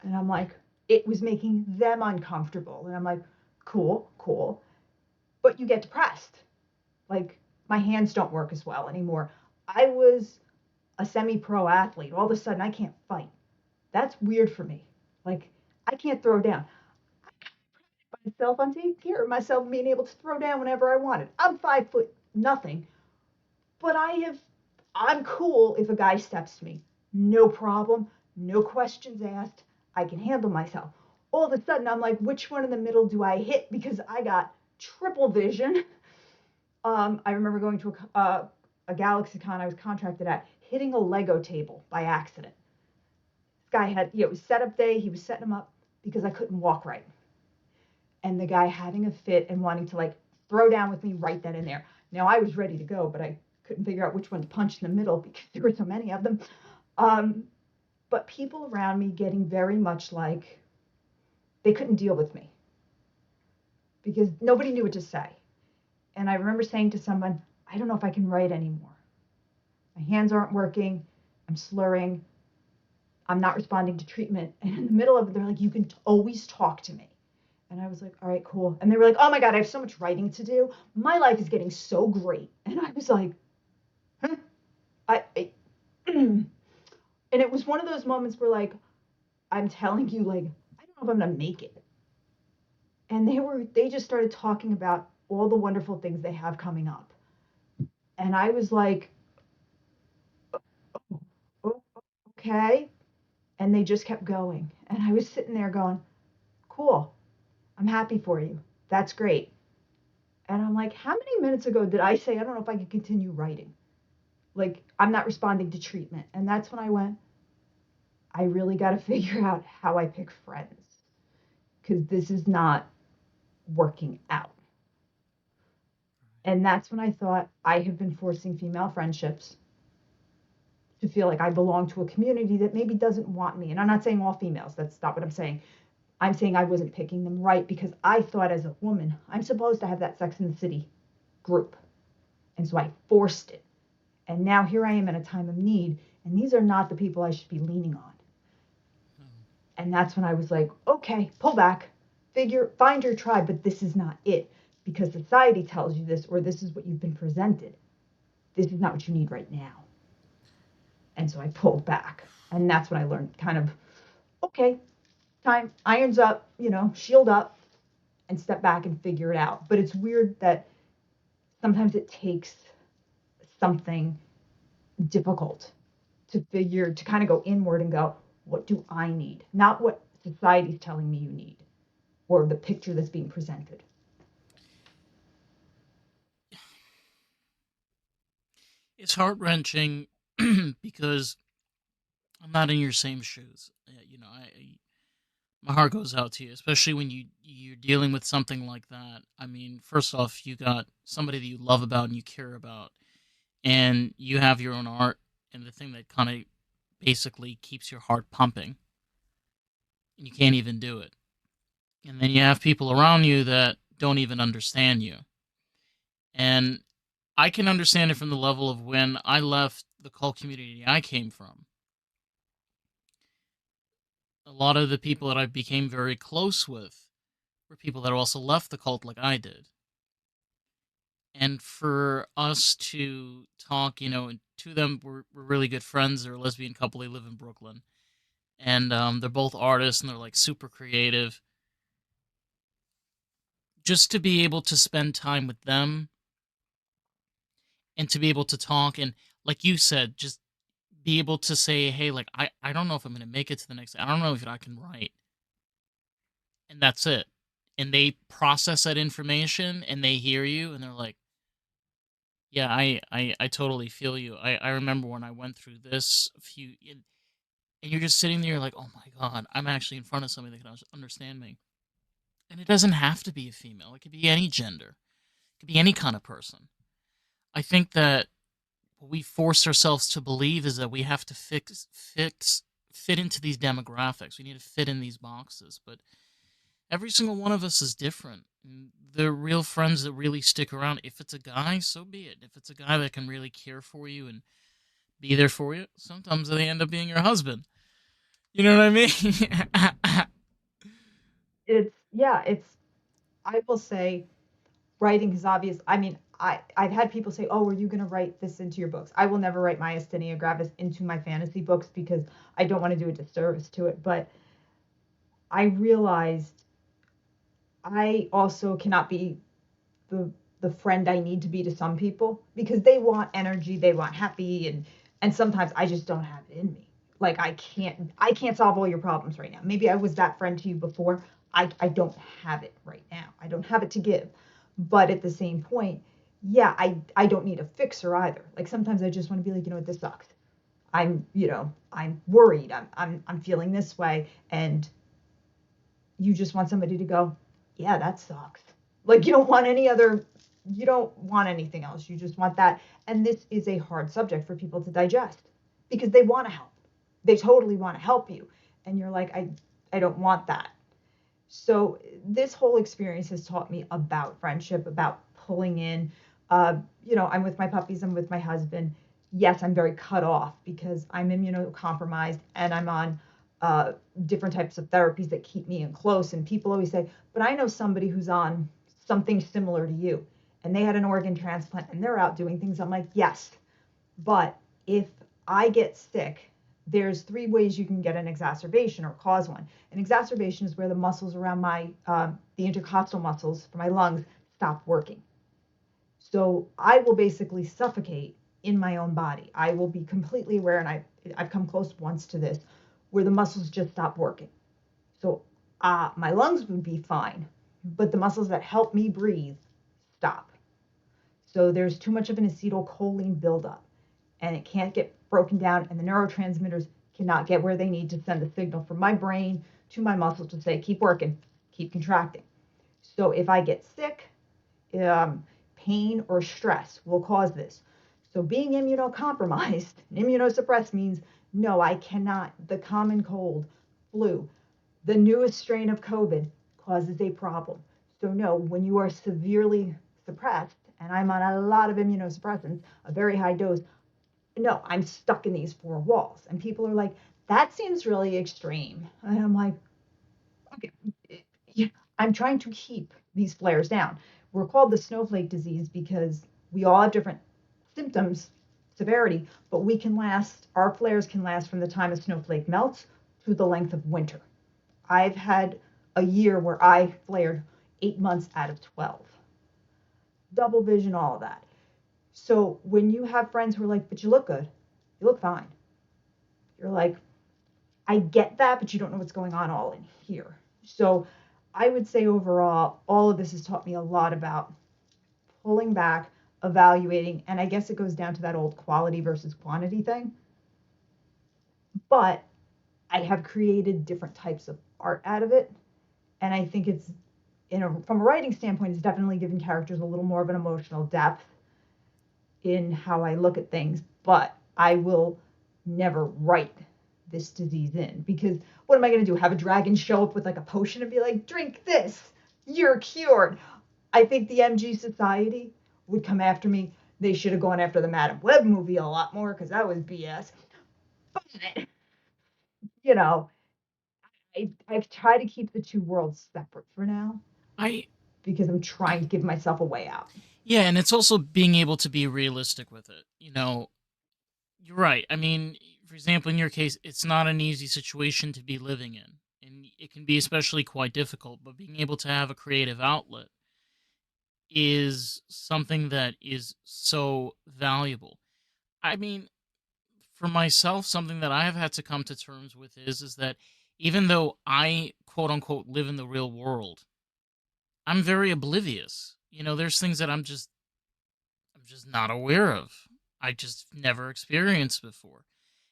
And I'm like, it was making them uncomfortable. And I'm like, cool. But you get depressed. Like, my hands don't work as well anymore. I was a semi pro athlete. All of a sudden, I can't fight. That's weird for me. Like, I can't throw down. Myself on taking care of myself, being able to throw down whenever I wanted. I'm 5 foot nothing, but I'm cool if a guy steps to me. No problem. No questions asked. I can handle myself. All of a sudden, I'm like, which one in the middle do I hit? Because I got triple vision. I remember going to a Galaxy Con I was contracted at, hitting a Lego table by accident. This guy had, it was setup day. He was setting them up because I couldn't walk right. And the guy having a fit and wanting to like throw down with me right then and there. Now I was ready to go, but I couldn't figure out which one to punch in the middle because there were so many of them. Um, but people around me getting very much like they couldn't deal with me because nobody knew what to say. And I remember saying to someone, I don't know if I can write anymore. My hands aren't working. I'm slurring. I'm not responding to treatment. And in the middle of it, they're like, you can always talk to me. And I was like, all right, cool. And they were like, oh my God, I have so much writing to do. My life is getting so great. And I was like, huh? I and it was one of those moments where like, I'm telling you, like, I don't know if I'm gonna make it. And they just started talking about all the wonderful things they have coming up. And I was like, oh, okay. And they just kept going. And I was sitting there going, cool. I'm happy for you. That's great. And I'm like, how many minutes ago did I say, I don't know if I can continue writing? Like, I'm not responding to treatment. And that's when I went, I really got to figure out how I pick friends because this is not working out. And that's when I thought I have been forcing female friendships to feel like I belong to a community that maybe doesn't want me. And I'm not saying all females, that's not what I'm saying. I'm saying I wasn't picking them right because I thought as a woman, I'm supposed to have that Sex in the City group. And so I forced it. And now here I am in a time of need, and these are not the people I should be leaning on. And that's when I was like, okay, pull back, find your tribe, but this is not it. Because society tells you this, or this is what you've been presented. This is not what you need right now. And so I pulled back. And that's when I learned kind of, okay, time, irons up, shield up, and step back and figure it out. But it's weird that sometimes it takes something difficult to kind of go inward and go, what do I need? Not what society's telling me you need or the picture that's being presented. It's heart wrenching because I'm not in your same shoes. My heart goes out to you, especially when you're dealing with something like that. I mean, first off, you got somebody that you love about and you care about, and you have your own art and the thing that kind of basically keeps your heart pumping, and you can't even do it. And then you have people around you that don't even understand you. And I can understand it from the level of when I left the cult community I came from. A lot of the people that I became very close with were people that also left the cult like I did. And for us to talk, two of them were really good friends. They're a lesbian couple. They live in Brooklyn. And they're both artists and they're like super creative. Just to be able to spend time with them and to be able to talk and, like you said, just be able to say, hey, like, I don't know if I'm going to make it to the next, I don't know if I can write. And that's it. And they process that information and they hear you and they're like, yeah, I totally feel you. I remember when I went through this and you're just sitting there like, oh my God, I'm actually in front of somebody that can understand me. And it doesn't have to be a female. It could be any gender. It could be any kind of person. I think that what we force ourselves to believe is that we have to fit into these demographics. We need to fit in these boxes, but every single one of us is different. And the real friends that really stick around, if it's a guy, so be it. If it's a guy that can really care for you and be there for you, sometimes they end up being your husband. You know what I mean? It's yeah, it's I will say writing is obvious. I mean, I've had people say, "Oh, are you going to write this into your books?" I will never write my Myasthenia gravis into my fantasy books because I don't want to do a disservice to it. But I realized I also cannot be the the friend I need to be to some people because they want energy, they want happy, and sometimes I just don't have it in me. Like I can't solve all your problems right now. Maybe I was that friend to you before. I don't have it right now. I don't have it to give. But at the same point, yeah, I don't need a fixer either. Like sometimes I just want to be like, this sucks. I'm worried. I'm feeling this way, and you just want somebody to go, yeah, that sucks. Like you don't want anything else. You just want that. And this is a hard subject for people to digest because they want to help. They totally want to help you. And you're like, I don't want that. So this whole experience has taught me about friendship, about pulling in. I'm with my puppies, I'm with my husband. Yes, I'm very cut off because I'm immunocompromised and I'm on uh, different types of therapies that keep me in close. And people always say, but I know somebody who's on something similar to you and they had an organ transplant and they're out doing things. I'm like, yes, but if I get sick, there's three ways you can get an exacerbation or cause one. An exacerbation is where the muscles around the intercostal muscles for my lungs stop working. So I will basically suffocate in my own body. I will be completely aware, and I've come close once to this, where the muscles just stop working. So my lungs would be fine, but the muscles that help me breathe stop. So there's too much of an acetylcholine buildup and it can't get broken down, and the neurotransmitters cannot get where they need to send a signal from my brain to my muscles to say, keep working, keep contracting. So if I get sick, um, pain or stress will cause this. So being immunocompromised, immunosuppressed means no, I cannot. The common cold, flu, the newest strain of COVID causes a problem. So no, when you are severely suppressed, and I'm on a lot of immunosuppressants, a very high dose, no, I'm stuck in these four walls. And people are like, that seems really extreme. And I'm like, okay, yeah, I'm trying to keep these flares down. We're called the snowflake disease because we all have different symptoms, severity, but our flares can last from the time a snowflake melts to the length of winter. I've had a year where I flared 8 months out of 12. Double vision, all of that. So when you have friends who are like, but you look good, you look fine. You're like, I get that, but you don't know what's going on all in here. So I would say overall, all of this has taught me a lot about pulling back, evaluating, and I guess it goes down to that old quality versus quantity thing. But I have created different types of art out of it. And I think from a writing standpoint, it's definitely given characters a little more of an emotional depth. in how I look at things, but I will never write this disease in, because what am I going to do? Have a dragon show up with like a potion and be like, drink this, you're cured? I think the MG Society would come after me. They should have gone after the Madam Web movie a lot more because that was BS. But, you know, I try to keep the two worlds separate for now I because I'm trying to give myself a way out. Yeah, and it's also being able to be realistic with it. You're right. I mean, for example, in your case, it's not an easy situation to be living in, and it can be especially quite difficult. But being able to have a creative outlet is something that is so valuable. I mean, for myself, something that I have had to come to terms with is that even though I quote unquote live in the real world, I'm very oblivious. There's things that I'm just not aware of. I just never experienced before.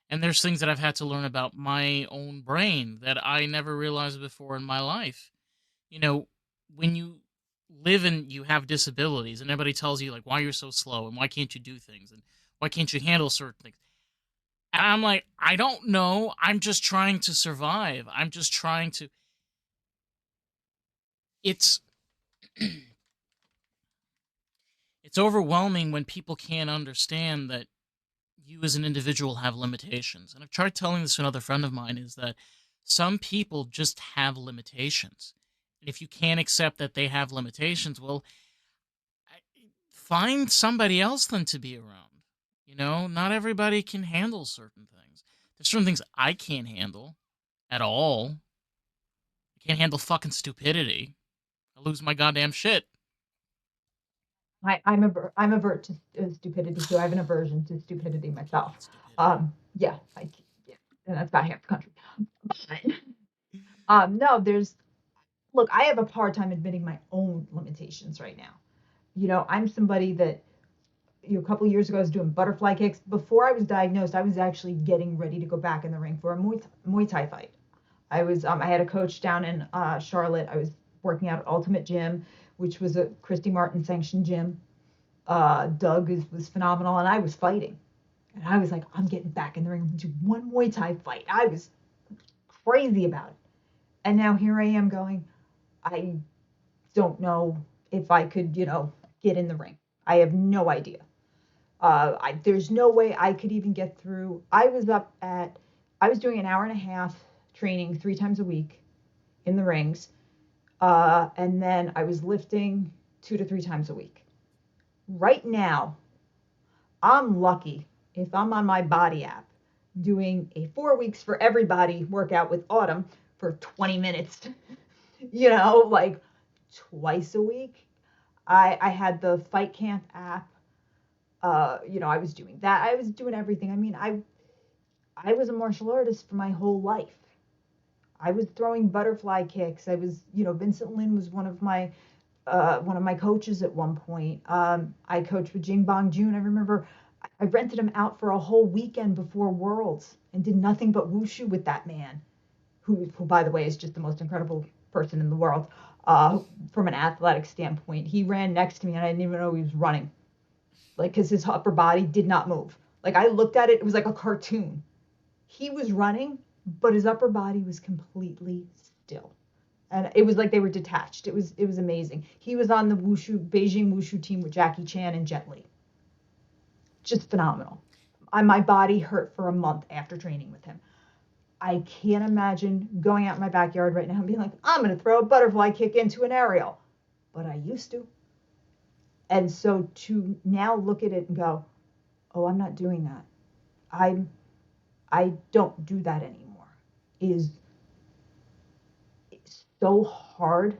And there's things that I've had to learn about my own brain that I never realized before in my life. You know, when you live and you have disabilities and everybody tells you like why you're so slow and why can't you do things and why can't you handle certain things. And I'm like, I don't know. I'm just trying to survive. I'm just trying to it's it's overwhelming when people can't understand that you as an individual have limitations. And I've tried telling this to another friend of mine is that some people just have limitations. And if you can't accept that they have limitations, well, find somebody else then to be around. Not everybody can handle certain things. There's certain things I can't handle at all. I can't handle fucking stupidity. I lose my goddamn shit. I'm avert to stupidity too. I have an aversion to stupidity Can't myself. hate stupidity. Yeah, yeah, and that's about half the country. But no, there's look. I have a hard time admitting my own limitations right now. I'm somebody that a couple of years ago I was doing butterfly kicks. Before I was diagnosed, I was actually getting ready to go back in the ring for a Muay Thai fight. I had a coach down in Charlotte. I was working out at Ultimate Gym, which was a Christy Martin sanctioned gym. Doug was phenomenal, and I was fighting. And I was like, I'm getting back in the ring to one Muay Thai fight. I was crazy about it. And now here I am going, I don't know if I could, get in the ring. I have no idea. There's no way I could even get through. I was doing an hour and a half training 3 times a week in the rings. And then I was lifting 2 to 3 times a week. Right now, I'm lucky if I'm on my body app doing a 4 weeks for everybody workout with Autumn for 20 minutes, like twice a week. I had the Fight Camp app. I was doing that. I was doing everything. I mean, I was a martial artist for my whole life. I was throwing butterfly kicks. Vincent Lin was one of my coaches at one point. I coached with Jing Bong Jun. I remember I rented him out for a whole weekend before Worlds and did nothing but wushu with that man, who by the way, is just the most incredible person in the world. From an athletic standpoint, he ran next to me and I didn't even know he was running, like because his upper body did not move. Like I looked at it, it was like a cartoon. He was running, but his upper body was completely still, and it was like they were detached. It was amazing. He was on the Beijing wushu team with Jackie Chan and Jet Li. Just phenomenal. My body hurt for a month after training with him. I can't imagine going out in my backyard right now and being like, I'm going to throw a butterfly kick into an aerial. But I used to. And so to now look at it and go, oh, I'm not doing that. I I don't do that anymore. Is so hard.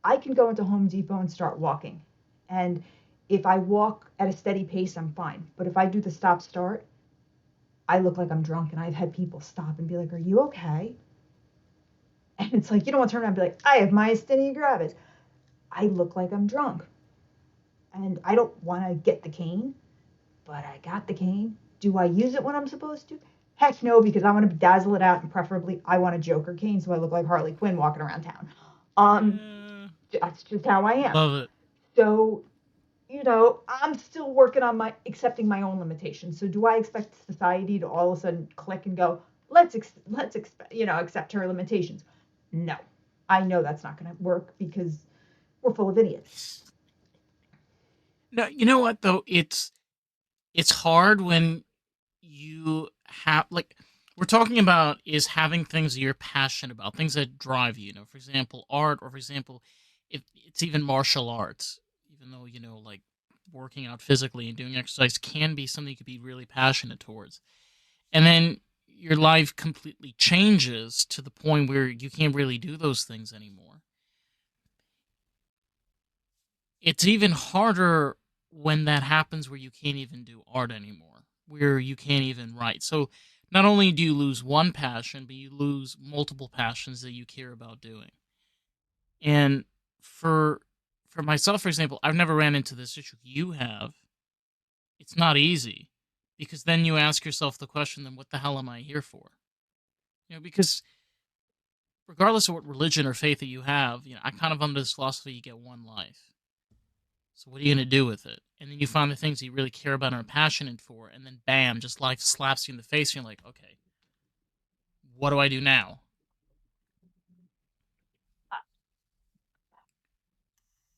I can go into Home Depot and start walking. And if I walk at a steady pace, I'm fine. But if I do the stop start, I look like I'm drunk. And I've had people stop and be like, are you okay? And it's like, you don't want to turn around and be like, I have myasthenia gravis. I look like I'm drunk. And I don't want to get the cane, but I got the cane. Do I use it when I'm supposed to? Heck no, because I want to dazzle it out, and preferably I want a Joker cane so I look like Harley Quinn walking around town. Um, Yeah, that's just how I am. love it. So, I'm still working on my accepting my own limitations. So do I expect society to all of a sudden click and go, let's expect, accept her limitations? No, I know that's not going to work because we're full of idiots. No, you know what though? It's hard when you have like we're talking about is having things that you're passionate about, things that drive you. You know, for example, art, or for example, if it's even martial arts, even though like working out physically and doing exercise can be something you could be really passionate towards, and then your life completely changes to the point where you can't really do those things anymore. It's even harder when that happens where you can't even do art anymore, where you can't even write. So not only do you lose one passion, but you lose multiple passions that you care about doing. And for for myself, for example, I've never ran into this issue. You have. It's not easy because then you ask yourself the question, then what the hell am I here for? Because regardless of what religion or faith that you have, I kind of under this philosophy you get one life. So what are you going to do with it? And then you find the things you really care about and are passionate for, and then bam, just life slaps you in the face. And you're like, okay, what do I do now?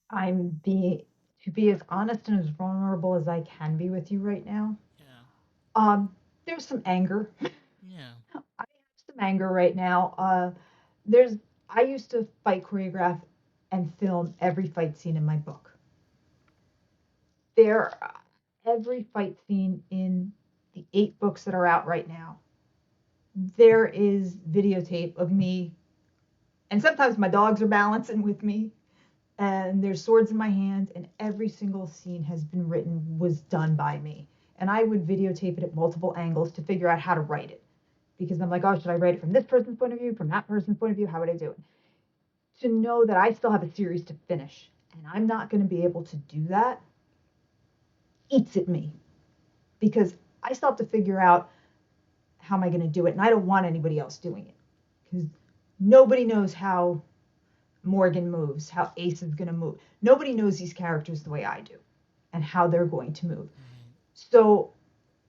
I'm being to be as honest and as vulnerable as I can be with you right now. Yeah, Um, there's some anger. yeah, I have some anger right now. There's I used to fight choreograph and film every fight scene in my book. There, every fight scene in the 8 books that are out right now, there is videotape of me, and sometimes my dogs are balancing with me, and there's swords in my hands, and every single scene has been written, was done by me. And I would videotape it at multiple angles to figure out how to write it. Because I'm like, oh, should I write it from this person's point of view, from that person's point of view? How would I do it? To know that I still have a series to finish and I'm not going to be able to do that eats at me because I still have to figure out how am I going to do it. And I don't want anybody else doing it because nobody knows how Morgan moves, how Ace is going to move. Nobody knows these characters the way I do and how they're going to move. right. So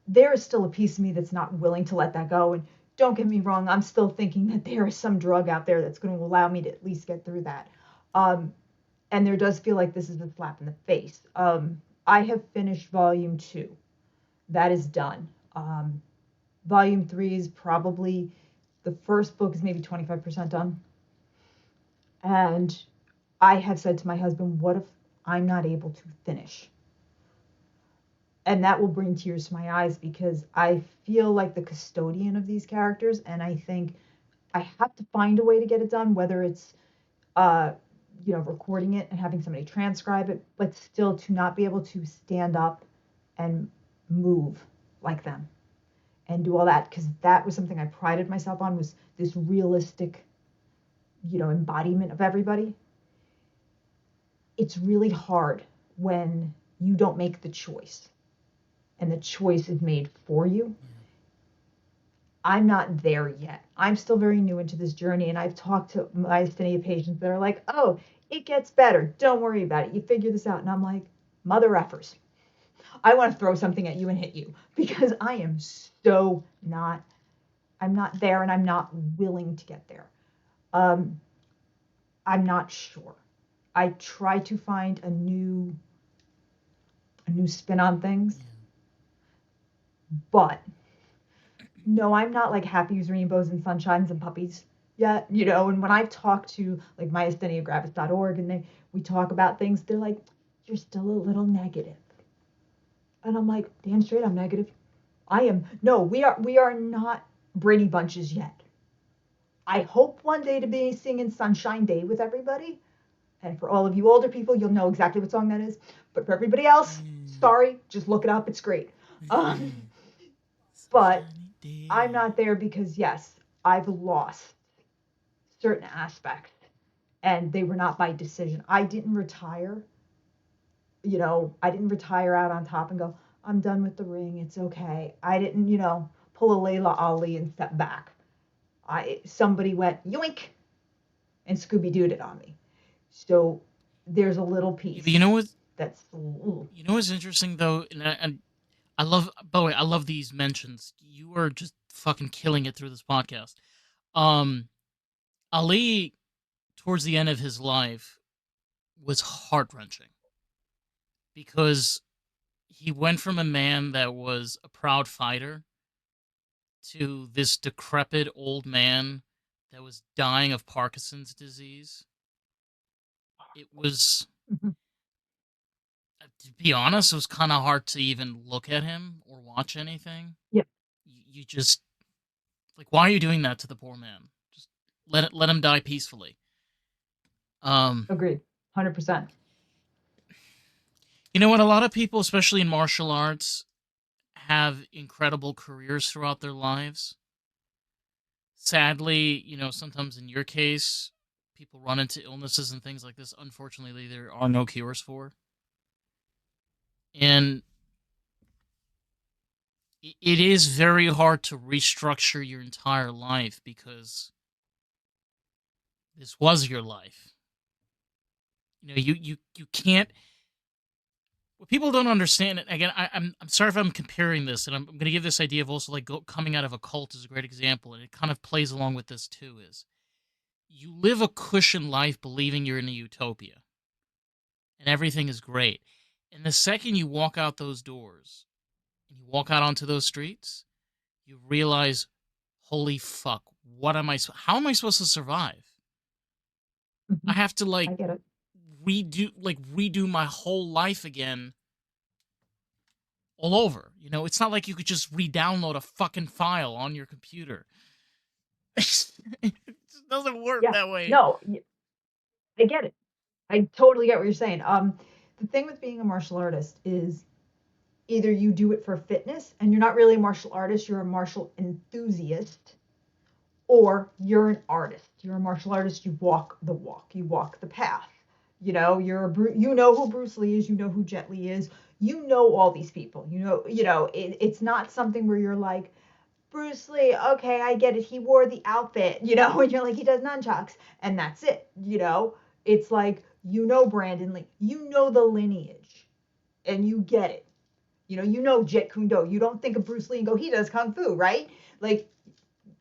there is still a piece of me that's not willing to let that go. And don't get me wrong, I'm still thinking that there is some drug out there that's going to allow me to at least get through that. Um, and there does feel like this is a slap in the face. I have finished volume 2. That is done. Volume 3 is probably the first book is maybe 25% done. And I have said to my husband, what if I'm not able to finish? And that will bring tears to my eyes because I feel like the custodian of these characters. And I think I have to find a way to get it done, whether it's uh, recording it and having somebody transcribe it, but still to not be able to stand up and move like them and do all that because that was something I prided myself on was this realistic, embodiment of everybody. It's really hard when you don't make the choice and the choice is made for you. Yeah. I'm not there yet. I'm still very new into this journey, and I've talked to myasthenia patients that are like, "Oh, it gets better. Don't worry about it. You figure this out." And I'm like, "Mother effers, I want to throw something at you and hit you because I am so not. I'm not there, and I'm not willing to get there. Um, I'm not sure. I try to find a new spin on things, Yeah. but no, I'm not like happy as rainbows and sunshines and puppies yet, And when I've talked to like myastheniagravis.org and we talk about things, they're like, you're still a little negative. And I'm like, damn straight, I'm negative. I am. No, we are not Brady Bunches yet. I hope one day to be singing Sunshine Day with everybody. And for all of you older people, you'll know exactly what song that is. But for everybody else, Mm. sorry, just look it up. It's great. Um, but Sunshiny I'm day. not there because yes, I've lost certain aspects and they were not by decision. I didn't retire. I didn't retire out on top and go, I'm done with the ring. It's okay. I didn't, pull a Layla Ali and step back. Somebody went yoink and Scooby Dooed it on me. So there's a little Yeah, but you know piece. what? That's ooh. You know what's interesting though, and I love. By the way, I love these mentions. You are just fucking killing it through this podcast. Um, Ali, towards the end of his life, was heart wrenching because he went from a man that was a proud fighter to this decrepit old man that was dying of Parkinson's disease. It was, Mhm. to be honest, it was kind of hard to even look at him or watch anything. Yeah, You just like, why are you doing that to the poor man? Just let him die peacefully. Um, agreed. 100%. you know what? A lot of people, especially in martial arts, have incredible careers throughout their lives. Sadly, sometimes in your case, people run into illnesses and things like this. Unfortunately, there are no cures for. And it is very hard to restructure your entire life because this was your life. You can't. What people don't understand, and again, I'm sorry if I'm comparing this, and I'm going to give this idea of also like coming out of a cult is a great example, and it kind of plays along with this too. Is you live a cushion life believing you're in a utopia and everything is great, and the second you walk out those doors and you walk out onto those streets, you realize, holy fuck, what am I? How am I supposed to survive? I Mhm. have to I get it. redo my whole life again all over. It's not like you could just re-download a fucking file on your computer. It just doesn't work Yeah. that way. No, I get it. I totally get what you're saying. The thing with being a martial artist is either you do it for fitness and you're not really a martial artist, you're a martial enthusiast, or you're an artist. You're a martial artist, you walk the walk, you walk the path. You know who Bruce Lee is, you know who Jet Li is, you know all these people. It's not something where you're like, Bruce Lee, okay, I get it. He wore the outfit, and you're like, he does nunchucks, and that's it. It's like, Brandon Lee, the lineage, and you get it. Jet Kune Do. You don't think of Bruce Lee and go, he does kung fu, right? Like,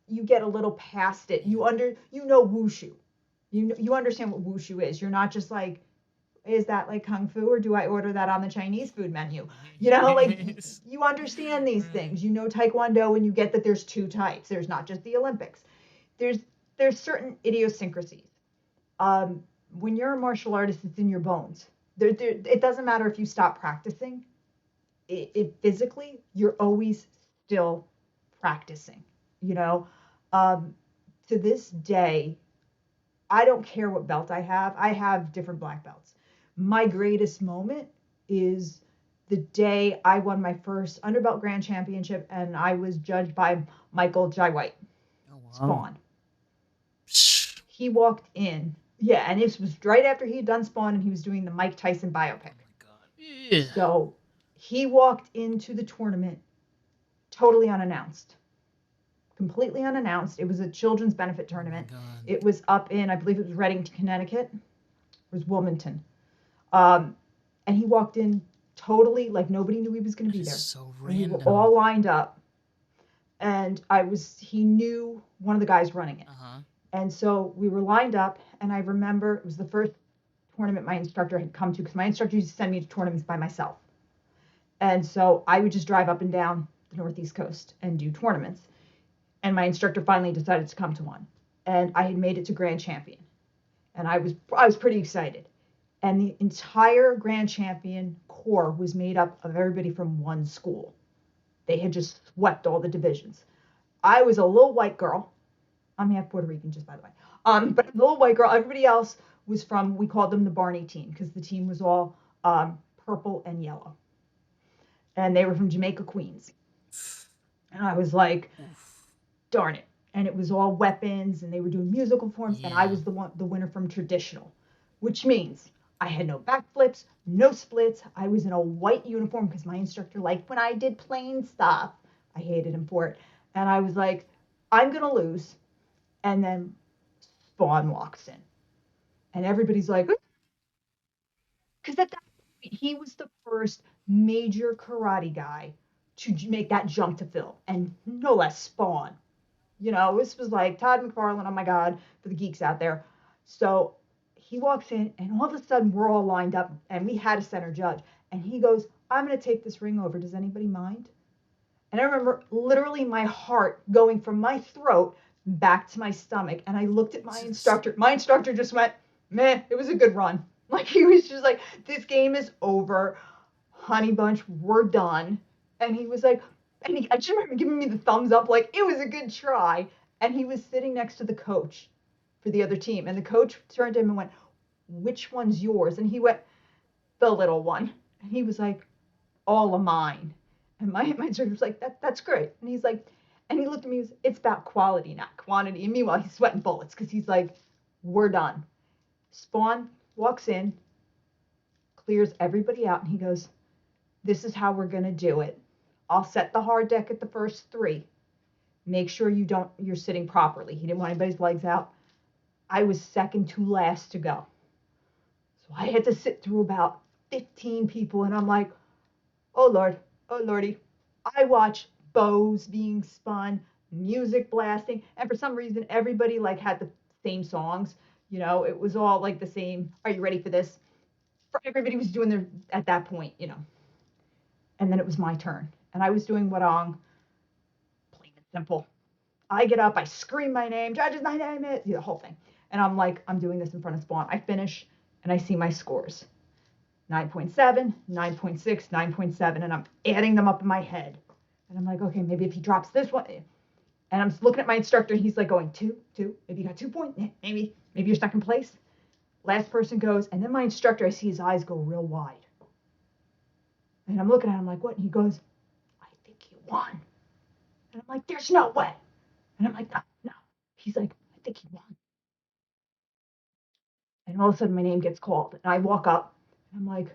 you get a little past it. Yeah. You know wushu. You understand what wushu is. You're not just like, is that like kung fu or do I order that on the Chinese food menu? Like you understand these Right. things. You know taekwondo and you get that there's two types. There's not just the Olympics. There's there's certain idiosyncrasies. Um, when you're a martial artist, it's in your bones. It doesn't matter if you stop practicing. It physically, you're always still practicing. You know, um, to this day, I don't care what belt I have. I have different black belts. My greatest moment is the day I won my first underbelt grand championship, and I was judged by Michael Jai White, Oh wow. Spawn. Psh. He walked in, yeah, and this was right after he had done Spawn, and he was doing the Mike Tyson Oh biopic. my god. Yeah. So he walked into the tournament totally unannounced, completely unannounced. It was a children's benefit Oh my tournament. god. It was up in, I believe it was Reading, Connecticut. It was Wilmington. Um, and he walked in totally like nobody knew he was going to That be is there. so And we were random. all lined up. And he knew one of the guys running it. Uh huh. And so we were lined up. And I remember it was the first tournament my instructor had come to because my instructor used to send me to tournaments by myself. And so I would just drive up and down the Northeast coast and do tournaments. And my instructor finally decided to come to one. And I had made it to grand champion. And I was pretty excited. And the entire grand champion core was made up of everybody from one school. They had just swept all the divisions. I was a little white girl. I'm half Puerto Rican, just by the way. But a little white girl. Everybody else was from, we called them the Barney team because the team was all purple and yellow. And they were from Jamaica, Queens. And I was like, Oof. darn it. And it was all weapons and they were doing musical forms. And I Yeah. was the winner from traditional, which means I had no backflips, no splits. I was in a white uniform because my instructor liked when I did plain stuff. I hated him for it. And I was like, I'm going to lose. And then Spawn walks in. And everybody's like, because that. He was the first major karate guy to make that jump to film, and no less Spawn. You know, this was like Todd McFarlane, oh my God, for the geeks out there. So he walks in, and all of a sudden, we're all lined up, and we had a center judge. And he goes, I'm going to take this ring over. Does anybody mind? And I remember literally my heart going from my throat back to my stomach. And I looked at my Jesus. instructor. My instructor just went, meh, it was a good run. Like he was just like, this game is over. Honey Bunch, we're done. And he was like, I just remember giving me the thumbs up, like it was a good try. And he was sitting next to the coach for the other team. And the coach turned to him and went, which one's yours? And he went, the little one. And he was like, all of mine. And my instructor was like, that's great. And he's like, and he looked at me, was, it's about quality, not quantity. And meanwhile, he's sweating bullets because he's like, we're done. Spawn walks in, clears everybody out, and he goes, this is how we're going to do it. I'll set the hard deck at the first three. Make sure you're sitting properly. He didn't want anybody's legs out. I was second to last to go. So I had to sit through about 15 people, and I'm like, oh Lord, oh Lordy. I watch bows being spun, music blasting, and for some reason everybody like had the same songs. You know, it was all like the same. Are you ready for this? Everybody was doing their at that point, you know. And then it was my turn, and I was doing Wadong, plain and simple. I get up, I scream my name, judges, my name is the whole thing, and I'm like, I'm doing this in front of Spawn. I finish, and I see my scores. 9.7, 9.6, 9.7, and I'm adding them up in my head. And I'm like, okay, maybe if he drops this one. And I'm looking at my instructor, and he's like going, two, maybe you got 2 points, maybe you're second place. Last person goes, and then my instructor, I see his eyes go real wide. And I'm looking at him like, what? And he goes, I think you won. And I'm like, there's no way. And I'm like, no, no. He's like, I think he won. And all of a sudden, my name gets called. And I walk up, and I'm like,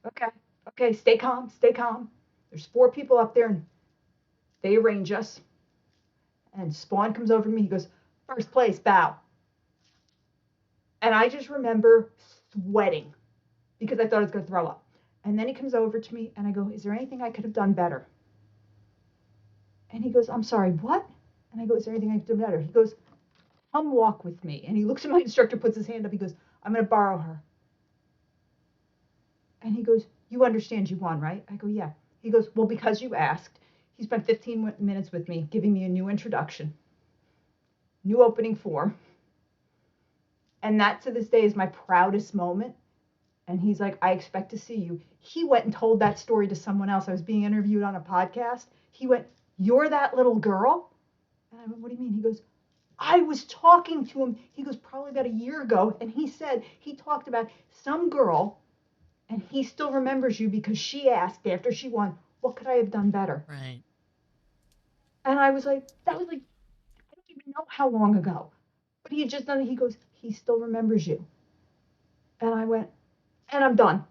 okay, okay, stay calm, stay calm. There's 4 people up there, and they arrange us. And Spawn comes over to me. He goes, first place, bow. And I just remember sweating because I thought I was going to throw up. And then he comes over to me, and I go, is there anything I could have done better? And he goes, I'm sorry, what? And I go, is there anything I could have done better? He goes, come walk with me. And he looks at my instructor, puts his hand up. He goes, I'm going to borrow her. And he goes, you understand you won, right? I go, yeah. He goes, well, because you asked. He spent 15 minutes with me, giving me a new introduction, new opening form. And that to this day is my proudest moment. And he's like, I expect to see you. He went and told that story to someone else. I was being interviewed on a podcast. He went, you're that little girl? And I went, what do you mean? He goes, I was talking to him. He goes, probably about a year ago. And he said, he talked about some girl, and he still remembers you because she asked after she won, what could I have done better? Right. And I was like, that was like, I don't even know how long ago. But he had just done it. He goes, he still remembers you. And I went, and I'm done.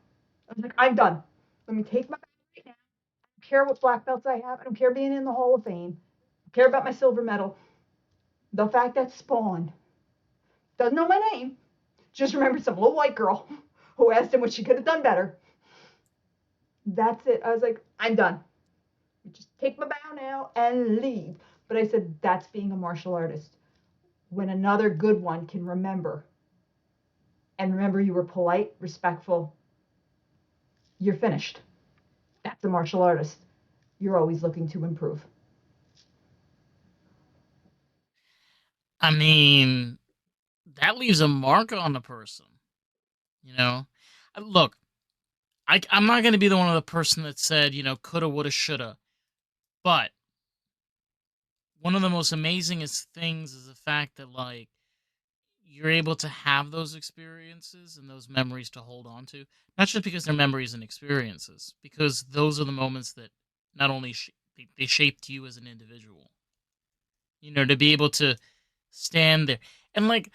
I was like, I'm done. Let me take my bag right now. I don't care what black belts I have. I don't care being in the Hall of Fame. I don't care about my silver medal. The fact that Spawn doesn't know my name, just remembered some little white girl who asked him what she could have done better. That's it. I was like, I'm done. Just take my bow now and leave. But I said, that's being a martial artist. When another good one can remember, and remember you were polite, respectful, you're finished. That's a martial artist. You're always looking to improve. I mean, that leaves a mark on the person. You know, look, I'm not going to be the one of the person that said, coulda, woulda, shoulda. But one of the most amazingest things is the fact that, like, you're able to have those experiences and those memories to hold on to. Not just because they're memories and experiences, because those are the moments that not only they shaped you as an individual. To be able to stand there. And, like,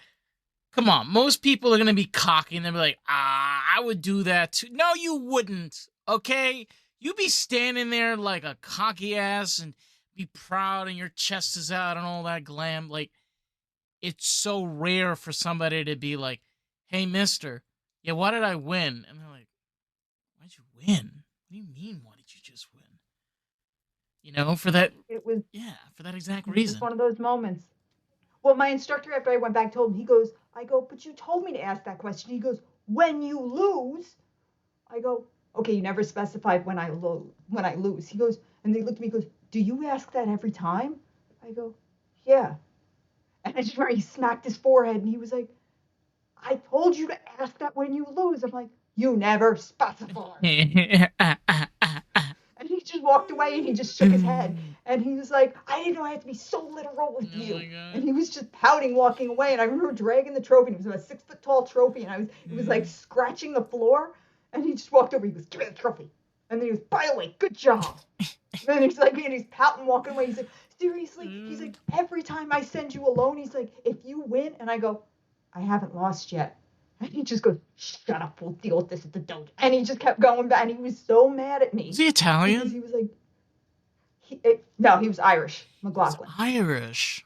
come on, most people are gonna be cocky and they'll be like, I would do that too. No, you wouldn't. Okay, you be standing there like a cocky ass and be proud and your chest is out and all that glam. Like, it's so rare for somebody to be like, hey, Mister, yeah, why did I win? And they're like, win? What do you mean? Why did you just win? For that, It was yeah, for that exact just reason. one of those moments. Well, my instructor, after I went back, told him, he goes, I go, but you told me to ask that question. He goes, when you lose. I go, okay, you never specified when I lose. He goes, and they looked at me, he goes, do you ask that every time? I go, yeah. And I just remember he smacked his forehead and he was like, I told you to ask that when you lose. I'm like, you never specified. And he just walked away and he just shook his head. And he was like, I didn't know I had to be so literal with Oh my you. And god. he was just pouting, walking away. And I remember dragging the trophy. It was a 6 foot tall trophy. And it was like scratching the floor. And he just walked over. He goes, give me the trophy. And then he goes, by the way, good job. And he's like, and he's pouting, walking away. He's like, seriously? He's like, every time I send you alone, he's like, if you win, and I go, I haven't lost yet. And he just goes, shut up, we'll deal with this at the dojo. And he just kept going back, and he was so mad at Was me he because Italian? he was like, no, he was Irish, He was McLaughlin. Irish.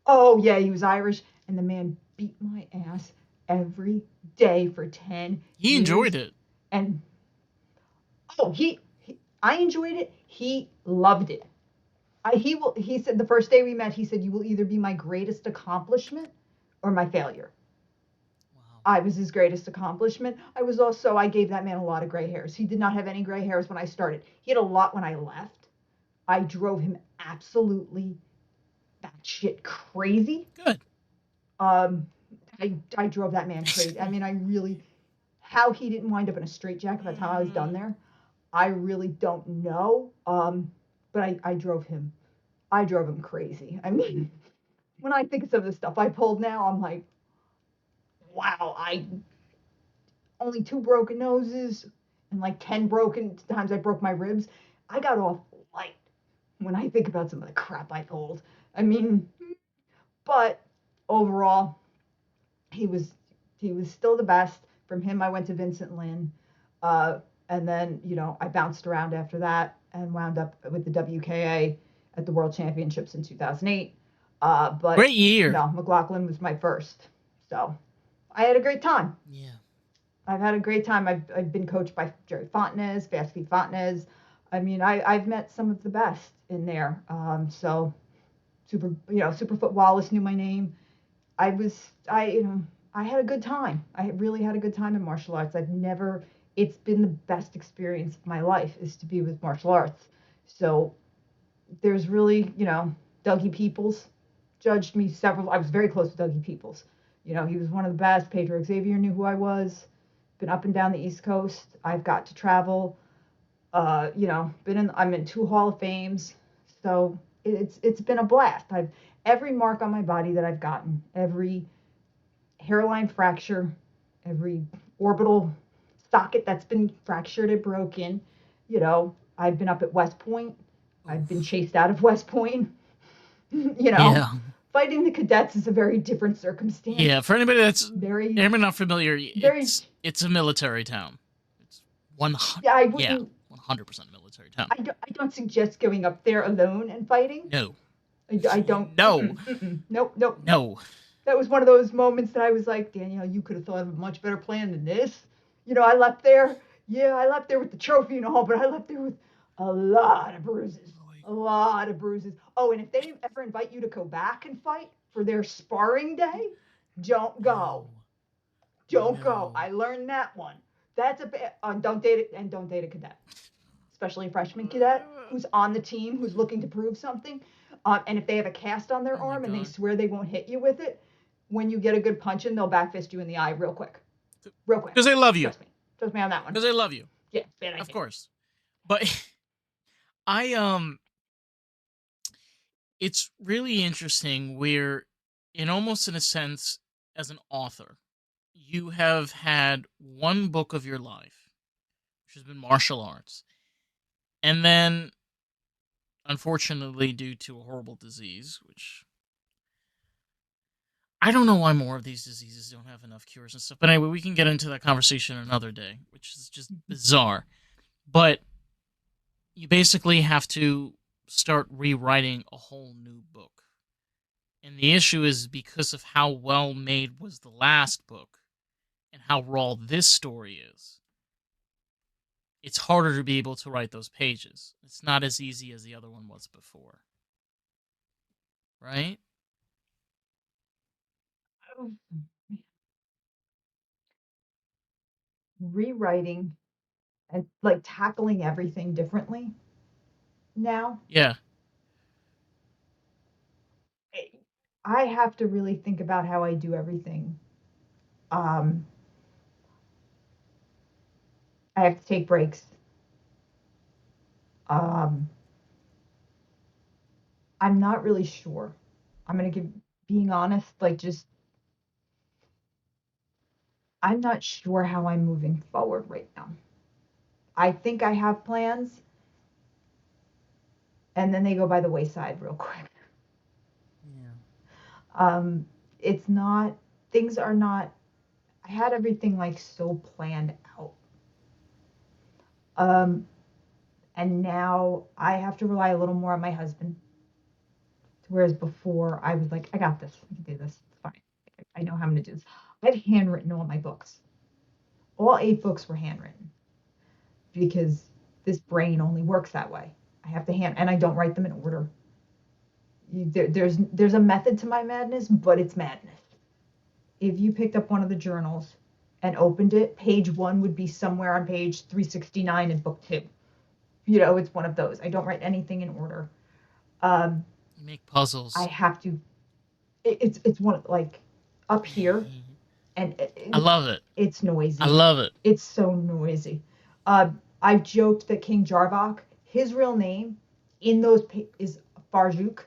Oh yeah, he was Irish, and the man beat my ass every day for 10 He years. enjoyed it. And oh, I enjoyed it. He loved it. He said the first day we met, he said, you will either be my greatest accomplishment or my failure. Wow. I was his greatest accomplishment. I gave that man a lot of gray hairs. He did not have any gray hairs when I started. He had a lot when I left. I drove him absolutely batshit crazy. Good. Um, I drove that man crazy. I mean, how he didn't wind up in a straitjacket by the time I was done there, I really don't know. But I drove him crazy. I mean, when I think of some of the stuff I pulled now, I'm like, wow, I only 2 broken noses and like 10 broken times I broke my ribs. I got off light when I think about some of the crap I pulled. I mean, but overall, he was he was still the best. From him, I went to Vincent Lin, and then I bounced around after that and wound up with the WKA at the World Championships in 2008. But Great year. no, McLaughlin was my first, so I had a great time. Yeah. I've had a great time. I've been coached by Jerry Fontenez, Fast Fontenez. I mean, I've met some of the best in there. So Superfoot Wallace knew my name. I had a good time. I really had a good time in martial arts. It's been the best experience of my life is to be with martial arts. So there's really, Dougie Peoples judged me I was very close to Dougie Peoples. He was one of the best. Pedro Xavier knew who I was. Been up and down the East Coast. I've got to travel. I'm in 2 Hall of Fames. So it's been a blast. Every mark on my body that I've gotten, every hairline fracture, every orbital socket that's been fractured and broken. I've been up at West Point. I've been Oof. chased out of West Point. you know, Yeah. Fighting the cadets is a very different circumstance. Yeah. For anybody that's Very, anybody not familiar, very. it's a military town. It's 100. Yeah, I Yeah, wouldn't. 100% military town. I don't suggest going up there alone and fighting. No. I don't. No. Nope, nope. No. That was one of those moments that I was like, Danielle, you could have thought of a much better plan than this. I left there. Yeah, I left there with the trophy and all, but I left there with a lot of bruises. A lot of bruises. Oh, and if they ever invite you to go back and fight for their sparring day, don't go. No. Don't go. No. I learned that one. That's a bad. Don't date it and don't date a cadet, especially a freshman cadet who's on the team who's looking to prove something. And if they have a cast on their Oh my arm and they god. swear they won't hit you with it, when you get a good punch in, they'll back fist you in the eye real quick. Real quick. Because they love you. Trust me. Trust me on that one. Because they love you. Yeah, bad idea. Of course. But I it's really interesting where in a sense as an author, you have had one book of your life, which has been martial arts. And then unfortunately due to a horrible disease, which I don't know why more of these diseases don't have enough cures and stuff. But anyway, we can get into that conversation another day, which is just bizarre. But you basically have to start rewriting a whole new book. And the issue is because of how well made was the last book and how raw this story is. it's harder to be able to write those pages. It's not as easy as the other one was before, right? Rewriting and like tackling everything differently now. Yeah, I have to really think about how I do everything. Um, I have to take breaks. Um, I'm not really sure. I'm gonna give being honest, like just I'm not sure how I'm moving forward right now. I think I have plans, and then they go by the wayside real quick. yeah. Um, it's not things are not. I had everything like so planned out. Um, and now I have to rely a little more on my husband. Whereas before I was like, I got this. I can do this. It's fine. I know how I'm gonna do this. I've handwritten all my books. All 8 books were handwritten because this brain only works that way. I have to hand, and I don't write them in order. There's a method to my madness, but it's madness. If you picked up one of the journals and opened it, page one would be somewhere on page 369 in book two. It's one of those. I don't write anything in order. Um, You make I puzzles. have to. It's one of like up here, and I love it. it's I noisy. love it. It's so noisy. I've joked that King Jarvok, his real name in those is Farjuk,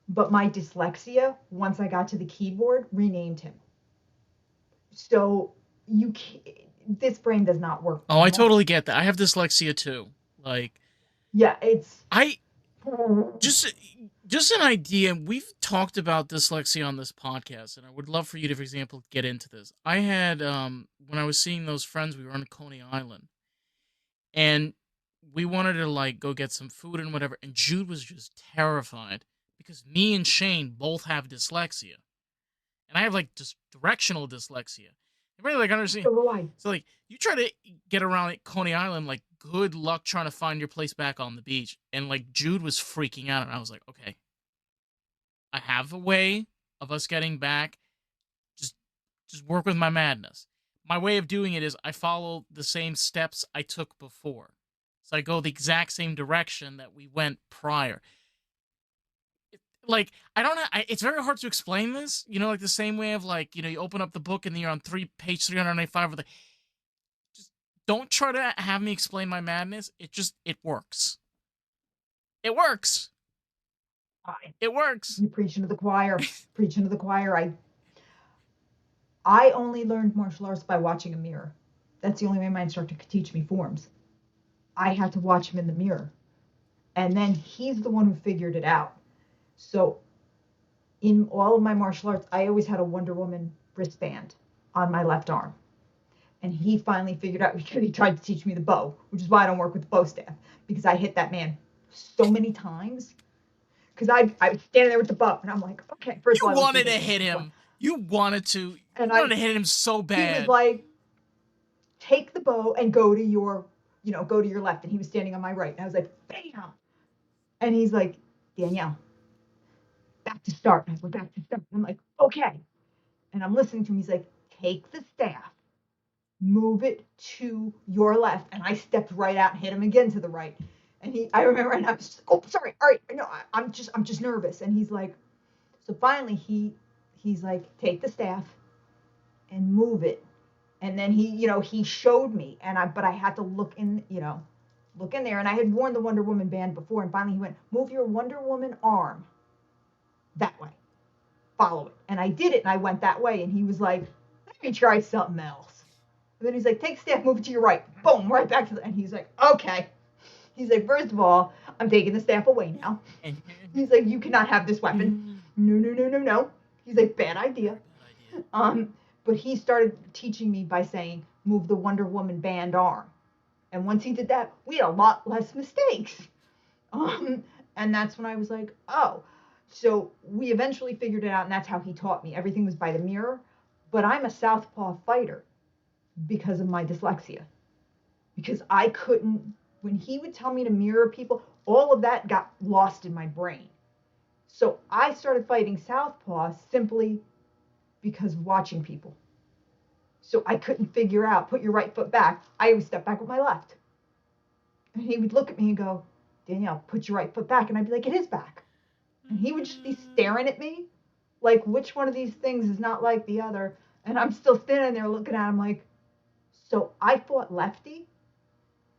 but my dyslexia, once I got to the keyboard, renamed him. So you can't, this brain does not work Oh, I normal. totally get that. I have dyslexia too. Like, Yeah, it's I just just an idea. We've talked about dyslexia on this podcast, and I would love for you to, for example, get into this. I had when I was seeing those friends, we were on Coney Island, and we wanted to like go get some food and whatever, and Jude was just terrified because me and Shane both have dyslexia, and I have like just directional dyslexia. Everybody like understand. so do I. So like you try to get around at Coney Island, like good luck trying to find your place back on the beach. And like Jude was freaking out, and I was like, okay, I have a way of us getting back. Just just work with my madness. My way of doing it is I follow the same steps I took before. So I go the exact same direction that we went prior. Like I don't know, it's very hard to explain this. Like the same way of like you open up the book and you're on page 395 with just don't try to have me explain my madness. It works. It works. I It works. you preaching to the choir. Preaching to the choir. I only learned martial arts by watching a mirror. That's the only way my instructor could teach me forms. I had to watch him in the mirror. And then he's the one who figured it out. So in all of my martial arts, I always had a Wonder Woman wristband on my left arm. And he finally figured out because he tried to teach me the bow, which is why I don't work with the bow staff, because I hit that man so many times. Because I was standing there with the bow, and I'm like, okay, first of You all, I looked wanted at to him, hit him. You and wanted to hit him so he was bad. like, take the bow and go to go to your left. And he was standing on my right. And I was like, bam. And he's like, Danielle, back to start. And I went back to start. And I'm like, okay. And I'm listening to him. He's like, take the staff, move it to your left. And I stepped right out and hit him again to the right. And I remember, and I was just, oh, sorry. All right. No, I'm just nervous. And he's like, so finally he's like, take the staff and move it. And then he showed me, but I had to look in there, and I had worn the Wonder Woman band before, and finally he went, move your Wonder Woman arm that way, follow it, and I did it, and I went that way, and he was like, let me try something else. And then he's like, take a step, move it to your right, boom, right back to and he's like, okay. He's like, first of all, I'm taking the staff away now. He's like, you cannot have this weapon. No, no, no, no, no. He's like, bad idea. Very bad idea. But he started teaching me by saying, move the Wonder Woman band arm. And once he did that, we had a lot less mistakes. Um, and that's when I was like, oh. So we eventually figured it out, and that's how he taught me. Everything was by the mirror. But I'm a southpaw fighter because of my dyslexia. because I couldn't, when he would tell me to mirror people, all of that got lost in my brain. So I started fighting Southpaw simply because of watching people. So I couldn't figure out, put your right foot back. I always step back with my left. And he would look at me and go, Danielle, put your right foot back. And I'd be like, it is back. And he would just be staring at me like, which one of these things is not like the other? And I'm still standing there looking at him like, so I fought lefty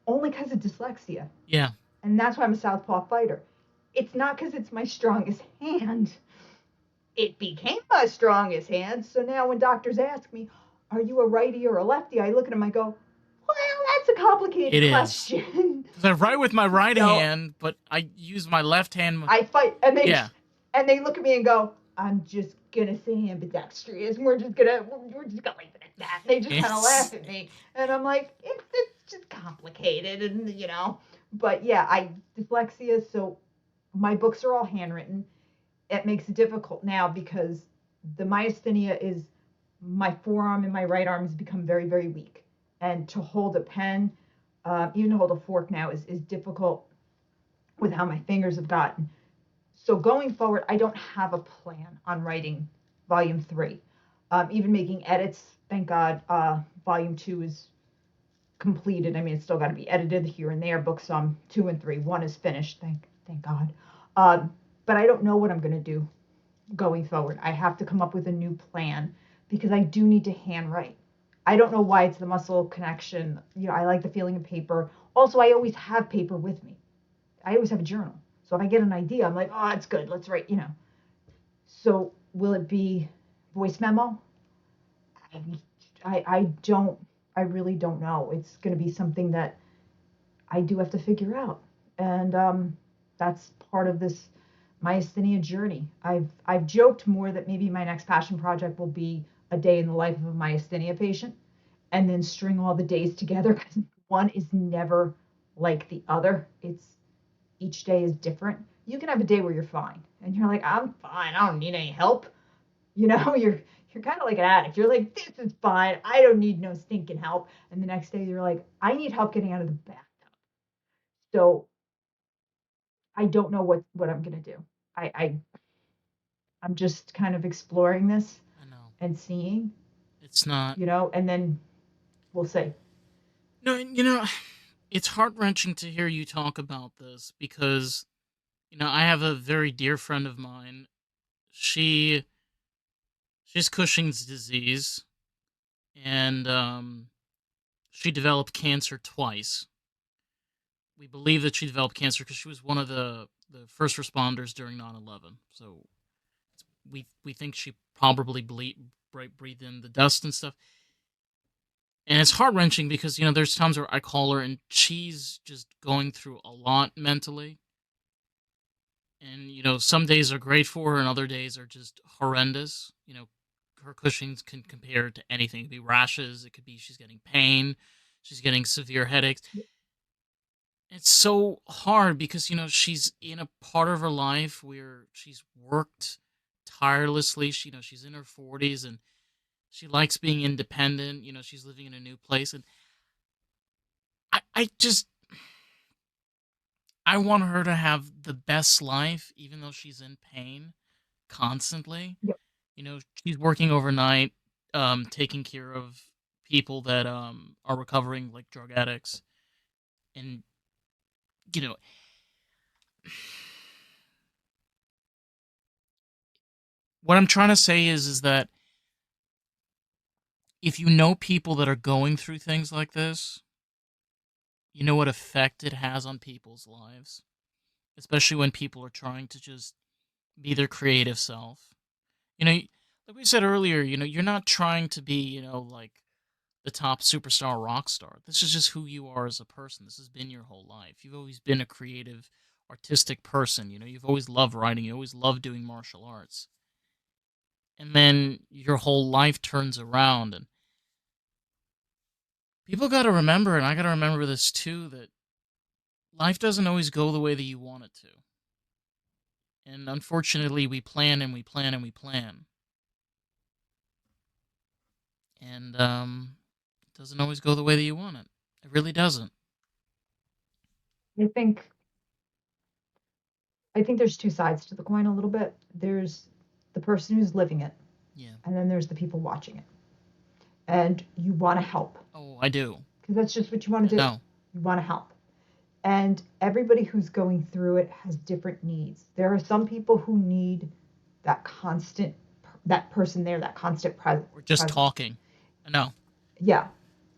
only because of dyslexia. Yeah. And that's why I'm a southpaw fighter. It's not because it's my strongest hand. It became my strongest hand. So now when doctors ask me, are you a righty or a lefty? I look at them, I go, well, that's a It complicated is. question. Because I write with my right No, hand, but I use my left hand. I fight, Yeah. and they look at me and go, "I'm just gonna say ambidextrous, and we're just gonna leave it at that." And they just kind of laugh It's at me, and I'm like, it's just complicated, and But yeah, I dyslexia, so my books are all handwritten. It makes it difficult now because the myasthenia is my forearm and my right arm has become very very weak, and to hold a pen, even to hold a fork now is difficult with how my fingers have gotten. So going forward, I don't have a plan on writing volume three. Even making edits, thank God, volume two is completed. I mean, it's still got to be edited here and there. Books two and three, one is finished. Thank God. But I don't know what I'm going to do going forward. I have to come up with a new plan because I do need to handwrite. I don't know why it's the muscle connection. I like the feeling of paper. Also, I always have paper with me. I always have a journal. So if I get an idea, I'm like, oh, it's good. Let's write. So will it be voice memo? I don't. I really don't know. It's going to be something that I do have to figure out, and that's part of this myasthenia journey. I've joked more that maybe my next passion project will be a day in the life of a myasthenia patient, and then string all the days together because one is never like the other. It's each day is different. You can have a day where you're fine and you're like, I'm fine. I don't need any help. You're kind of like an addict. You're like, this is fine. I don't need no stinking help. And the next day you're like, I need help getting out of the bathtub. So I don't know what I'm gonna do. I'm just kind of exploring this I know. and seeing, It's not. and then we'll see. No, it's heart wrenching to hear you talk about this because I have a very dear friend of mine. She she's Cushing's disease, and she developed cancer twice. We believe that she developed cancer because she was one of the first responders during 9/11. So we think she probably breathed in the dust and stuff. And it's heart wrenching because there's times where I call her and she's just going through a lot mentally. And some days are great for her, and other days are just horrendous. Her Cushing's can compare to anything. It could be rashes. It could be she's getting pain. She's getting severe headaches. It's so hard because she's in a part of her life where she's worked tirelessly. She's in her 40s and she likes being independent. She's living in a new place, and I just I want her to have the best life, even though she's in pain constantly. Yep. She's working overnight, taking care of people that are recovering, like drug addicts, and you know, what I'm trying to say is that if you know people that are going through things like this, you know what effect it has on people's lives, especially when people are trying to just be their creative self. Like we said earlier, you're not trying to be, like the top superstar rock star. This is just who you are as a person. This has been your whole life. You've always been a creative, artistic person. You've always loved writing. You always loved doing martial arts. And then your whole life turns around, and people got to remember, and I got to remember this too, that life doesn't always go the way that you want it to. And unfortunately, we plan and we plan and we plan. And it doesn't always go the way that you want it. It really doesn't. I think I think there's two sides to the coin a little bit. There's the person who's living it, Yeah. and then there's the people watching it. And you want to help Oh, I do. because that's just what you want I to do. know. You want to help. And everybody who's going through it has different needs. There are some people who need that constant, that person there, that constant We're just presence. talking. I know. Yeah.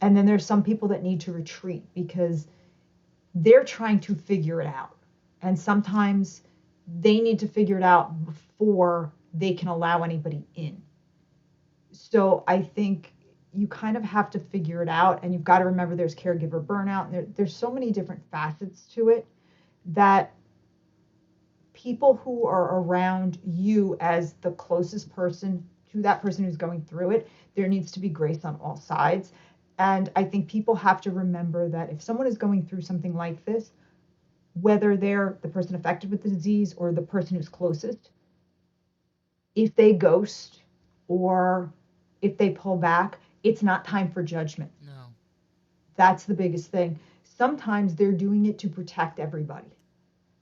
And then there's some people that need to retreat because they're trying to figure it out. And sometimes they need to figure it out before they can allow anybody in. So I think you kind of have to figure it out, and you've got to remember there's caregiver burnout, and there's so many different facets to it that people who are around you as the closest person to that person who's going through it, there needs to be grace on all sides. And I think people have to remember that if someone is going through something like this, whether they're the person affected with the disease or the person who's closest, if they ghost or if they pull back, it's not time for judgment. No. That's the biggest thing. Sometimes they're doing it to protect everybody.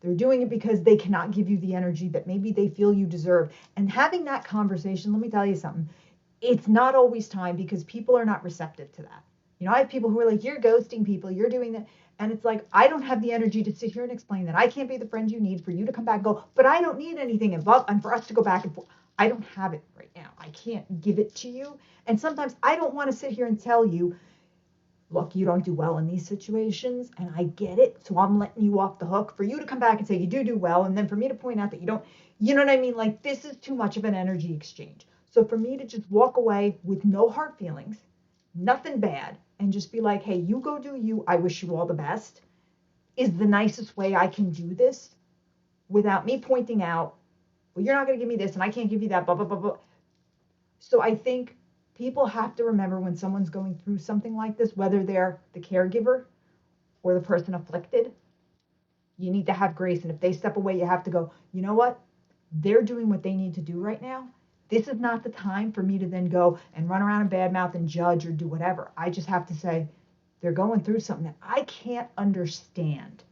They're doing it because they cannot give you the energy that maybe they feel you deserve. And having that conversation, let me tell you something, it's not always time because people are not receptive to that. You know, I have people who are like, you're ghosting people, you're doing that. And it's like, I don't have the energy to sit here and explain that. I can't be the friend you need for you to come back and go, but I don't need anything and for us to go back and forth. I don't have it right now. I can't give it to you. And sometimes I don't want to sit here and tell you, look, you don't do well in these situations, and I get it. So I'm letting you off the hook for you to come back and say you do well, and then for me to point out that you don't, you know what I mean? Like, this is too much of an energy exchange. So for me to just walk away with no hard feelings, nothing bad, and just be like, hey, you go do you. I wish you all the best, is the nicest way I can do this without me pointing out, well, you're not going to give me this, and I can't give you that, blah, blah, blah, blah. So I think people have to remember when someone's going through something like this, whether they're the caregiver or the person afflicted, you need to have grace. And if they step away, you have to go, you know what? They're doing what they need to do right now. This is not the time for me to then go and run around and badmouth and judge or do whatever. I just have to say, they're going through something that I can't understand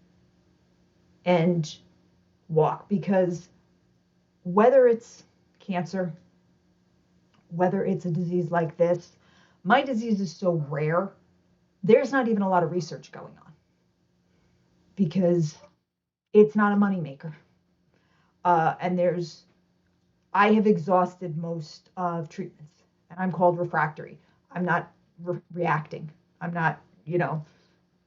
and walk because whether it's cancer, whether it's a disease like this, my disease is so rare, there's not even a lot of research going on because it's not a moneymaker. And I have exhausted most of treatments, and I'm called refractory. I'm not reacting. I'm not,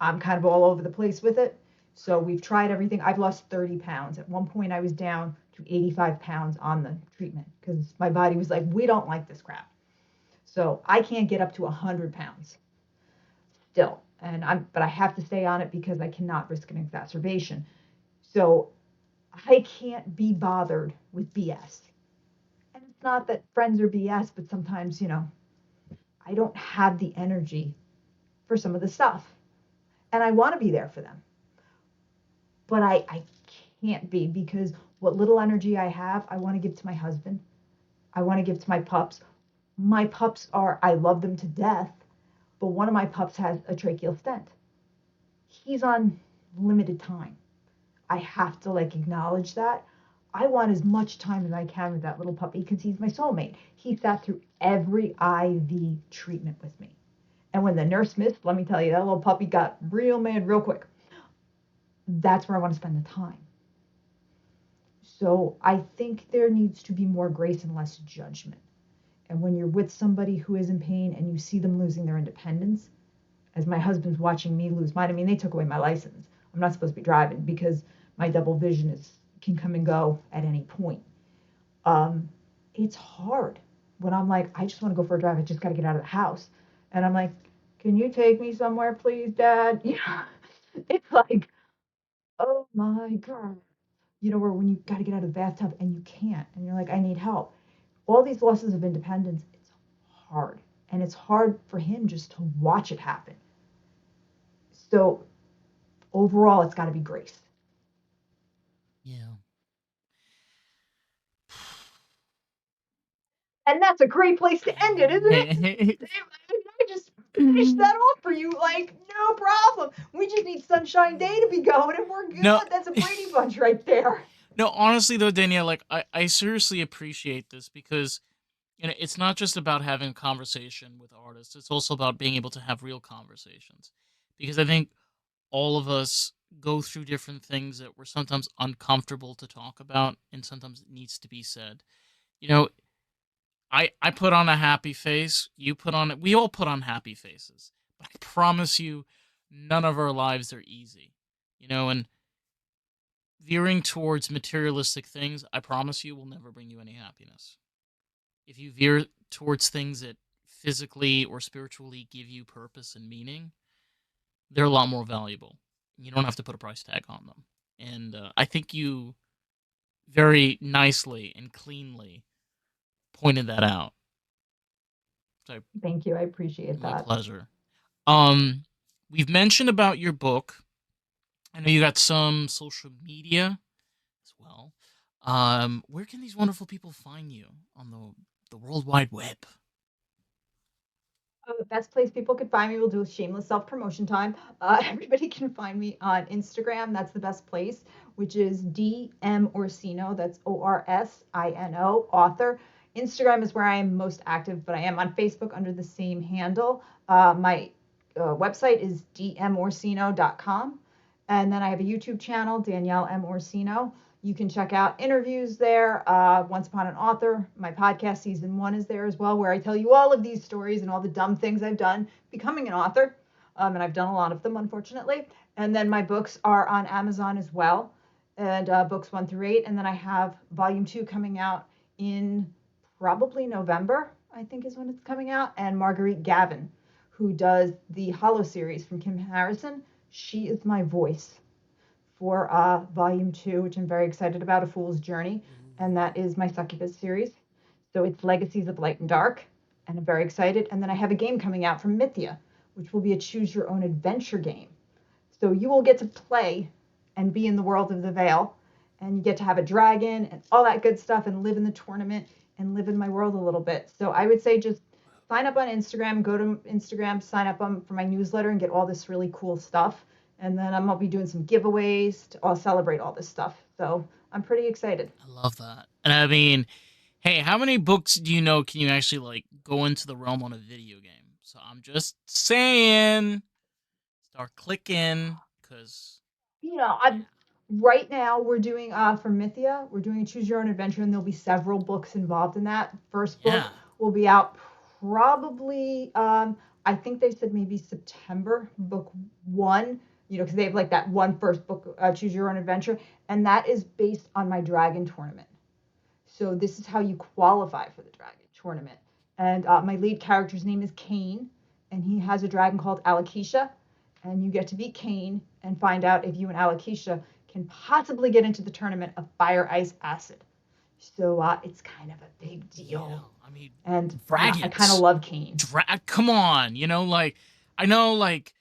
I'm kind of all over the place with it. So we've tried everything. I've lost 30 pounds. At one point, I was down to 85 pounds on the treatment because my body was like, we don't like this crap. So I can't get up to 100 pounds still. But I have to stay on it because I cannot risk an exacerbation. So I can't be bothered with BS. And it's not that friends are BS, but sometimes, I don't have the energy for some of the stuff. And I want to be there for them. But I can't be because what little energy I have, I want to give to my husband. I want to give to my pups. My pups I love them to death, but one of my pups has a tracheal stent. He's on limited time. I have to like acknowledge that. I want as much time as I can with that little puppy because he's my soulmate. He sat through every IV treatment with me. And when the nurse missed, let me tell you, that little puppy got real mad real quick. That's where I want to spend the time. So I think there needs to be more grace and less judgment. And when you're with somebody who is in pain and you see them losing their independence, as my husband's watching me lose mine, I mean, they took away my license. I'm not supposed to be driving because my double vision can come and go at any point. Um, it's hard when I'm like, I just want to go for a drive. I just got to get out of the house. And I'm like, can you take me somewhere, please, Dad? It's like, oh my God. Where when you got to get out of the bathtub and you can't, and you're like, I need help. All these losses of independence, it's hard. And it's hard for him just to watch it happen. So overall, it's got to be grace. Yeah. And that's a great place to end it, isn't it? I just finish that off for you, like, no problem. We just need Sunshine Day to be going and we're No, good. That's a Brady Bunch right there. no. Honestly, though, Danielle, like I seriously appreciate this because it's not just about having a conversation with artists. It's also about being able to have real conversations, because I think all of us go through different things that we're sometimes uncomfortable to talk about, and sometimes it needs to be said. You know, I put on a happy face. You put on it. We all put on happy faces. But I promise you, none of our lives are easy. And veering towards materialistic things, I promise you, will never bring you any happiness. If you veer towards things that physically or spiritually give you purpose and meaning, they're a lot more valuable. You don't have to put a price tag on them. And I think you very nicely and cleanly pointed that out. So, Thank you. I appreciate my that. pleasure. Um, we've mentioned about your book. I know you got some social media as well. Where can these wonderful people find you on the World Wide Web? The best place people could find me, will do a shameless self promotion time. Everybody can find me on Instagram. That's the best place, which is DM Orsino. That's Orsino, author. Instagram is where I am most active, but I am on Facebook under the same handle. My website is dmorsino.com. And then I have a YouTube channel, Danielle M. Orsino. You can check out interviews there. Once Upon an Author, my podcast season 1 is there as well, where I tell you all of these stories and all the dumb things I've done becoming an author. And I've done a lot of them, unfortunately. And then my books are on Amazon as well, and books 1 through 8. And then I have volume 2 coming out in probably November, I think is when it's coming out. And Marguerite Gavin, who does the Hollow series from Kim Harrison, she is my voice for volume 2, which I'm very excited about, A Fool's Journey. And that is my Succubus series. So it's Legacies of Light and Dark. And I'm very excited. And then I have a game coming out from Mythia, which will be a choose your own adventure game. So you will get to play and be in the world of the Veil. And you get to have a dragon and all that good stuff and live in the tournament and live in my world a little bit. So I would say just sign up on Instagram, go to Instagram, sign up for my newsletter and get all this really cool stuff. And then I'll be doing some giveaways to celebrate all this stuff. So I'm pretty excited. I love that. And I mean, hey, how many books do you know can you actually like go into the realm on a video game? So I'm just saying, start clicking, cause yeah, I'm right now we're doing for Mythia, we're doing a choose your own adventure, and there'll be several books involved in that. First book yeah. will be out probably I think they said maybe September, book 1, because they have like that one first book, choose your own adventure, and that is based on my dragon tournament. So this is how you qualify for the dragon tournament. And my lead character's name is Kane, and he has a dragon called Alakisha. And you get to beat Kane and find out if you and Alakisha can possibly get into the tournament of Fire, Ice, Acid. So it's kind of a big Yeah, deal. I mean, And I kind of dragons. love Kane. Come on, like I know like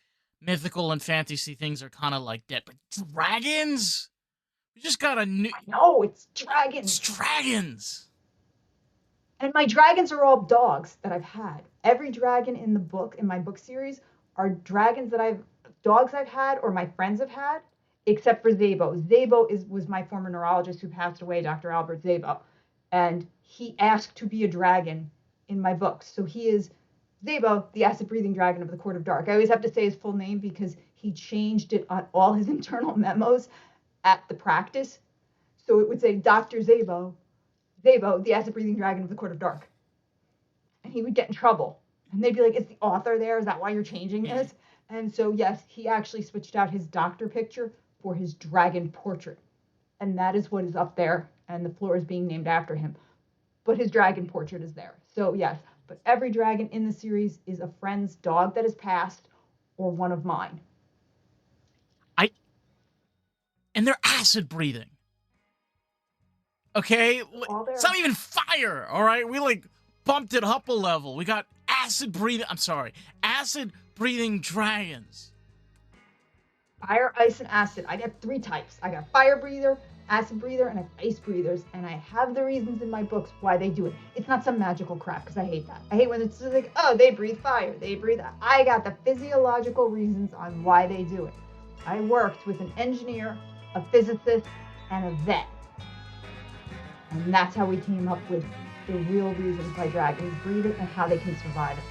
mythical and fantasy things are kind of like that, but dragons? We just got a new. I know, it's It's dragons. dragons. And my dragons are all dogs that I've had. Every dragon in the book, in my book series, are dragons that dogs I've had or my friends have had, except for Zabo. Was my former neurologist who passed away, Dr. Albert Zabo. And he asked to be a dragon in my books. So he is Zabo, the acid breathing dragon of the Court of Dark. I always have to say his full name because he changed it on all his internal memos at the practice. So it would say Dr. Zabo, the acid breathing dragon of the Court of Dark. And he would get in trouble. And they'd be like, is the author there? Is that why you're changing this? And so, yes, he actually switched out his doctor picture for his dragon portrait. And that is what is up there. And the floor is being named after him. But his dragon portrait is there. So, yes, but every dragon in the series is a friend's dog that has passed or one of mine. I and they're acid breathing. Okay, All it's there. not even fire. All right, we like bumped it up a level. We got acid breathing. I'm sorry, acid breathing dragons. Fire, ice, and acid. I got 3 types. I got fire breather, acid breather and I have ice breathers, and I have the reasons in my books why they do it. It's not some magical crap, because I hate that. I hate when it's just like, oh, they breathe fire, they breathe. I got the physiological reasons on why they do it. I worked with an engineer, a physicist, and a vet. And that's how we came up with the real reasons why dragons breathe it and how they can survive it.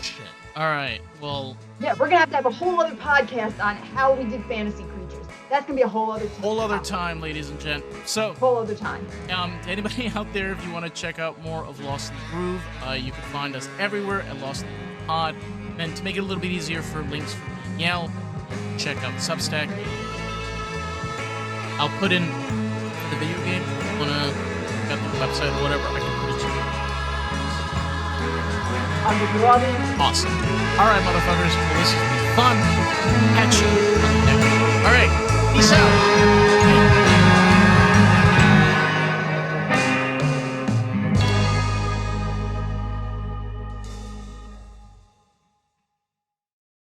Shit. All right. Well. Yeah, we're gonna have to have a whole other podcast on how we did fantasy creatures. That's gonna be a whole other time, ladies and gent. So. Whole other time. To anybody out there, if you want to check out more of Lost in the Groove, you can find us everywhere at Lost in the Groove Pod. And to make it a little bit easier for links for Danielle, check out Substack. I'll put in the video game. If you wanna got the website or whatever, I can put it to you. Awesome. Alright, motherfuckers. Well, this has been fun. Catch you on the next one. Alright. Peace out.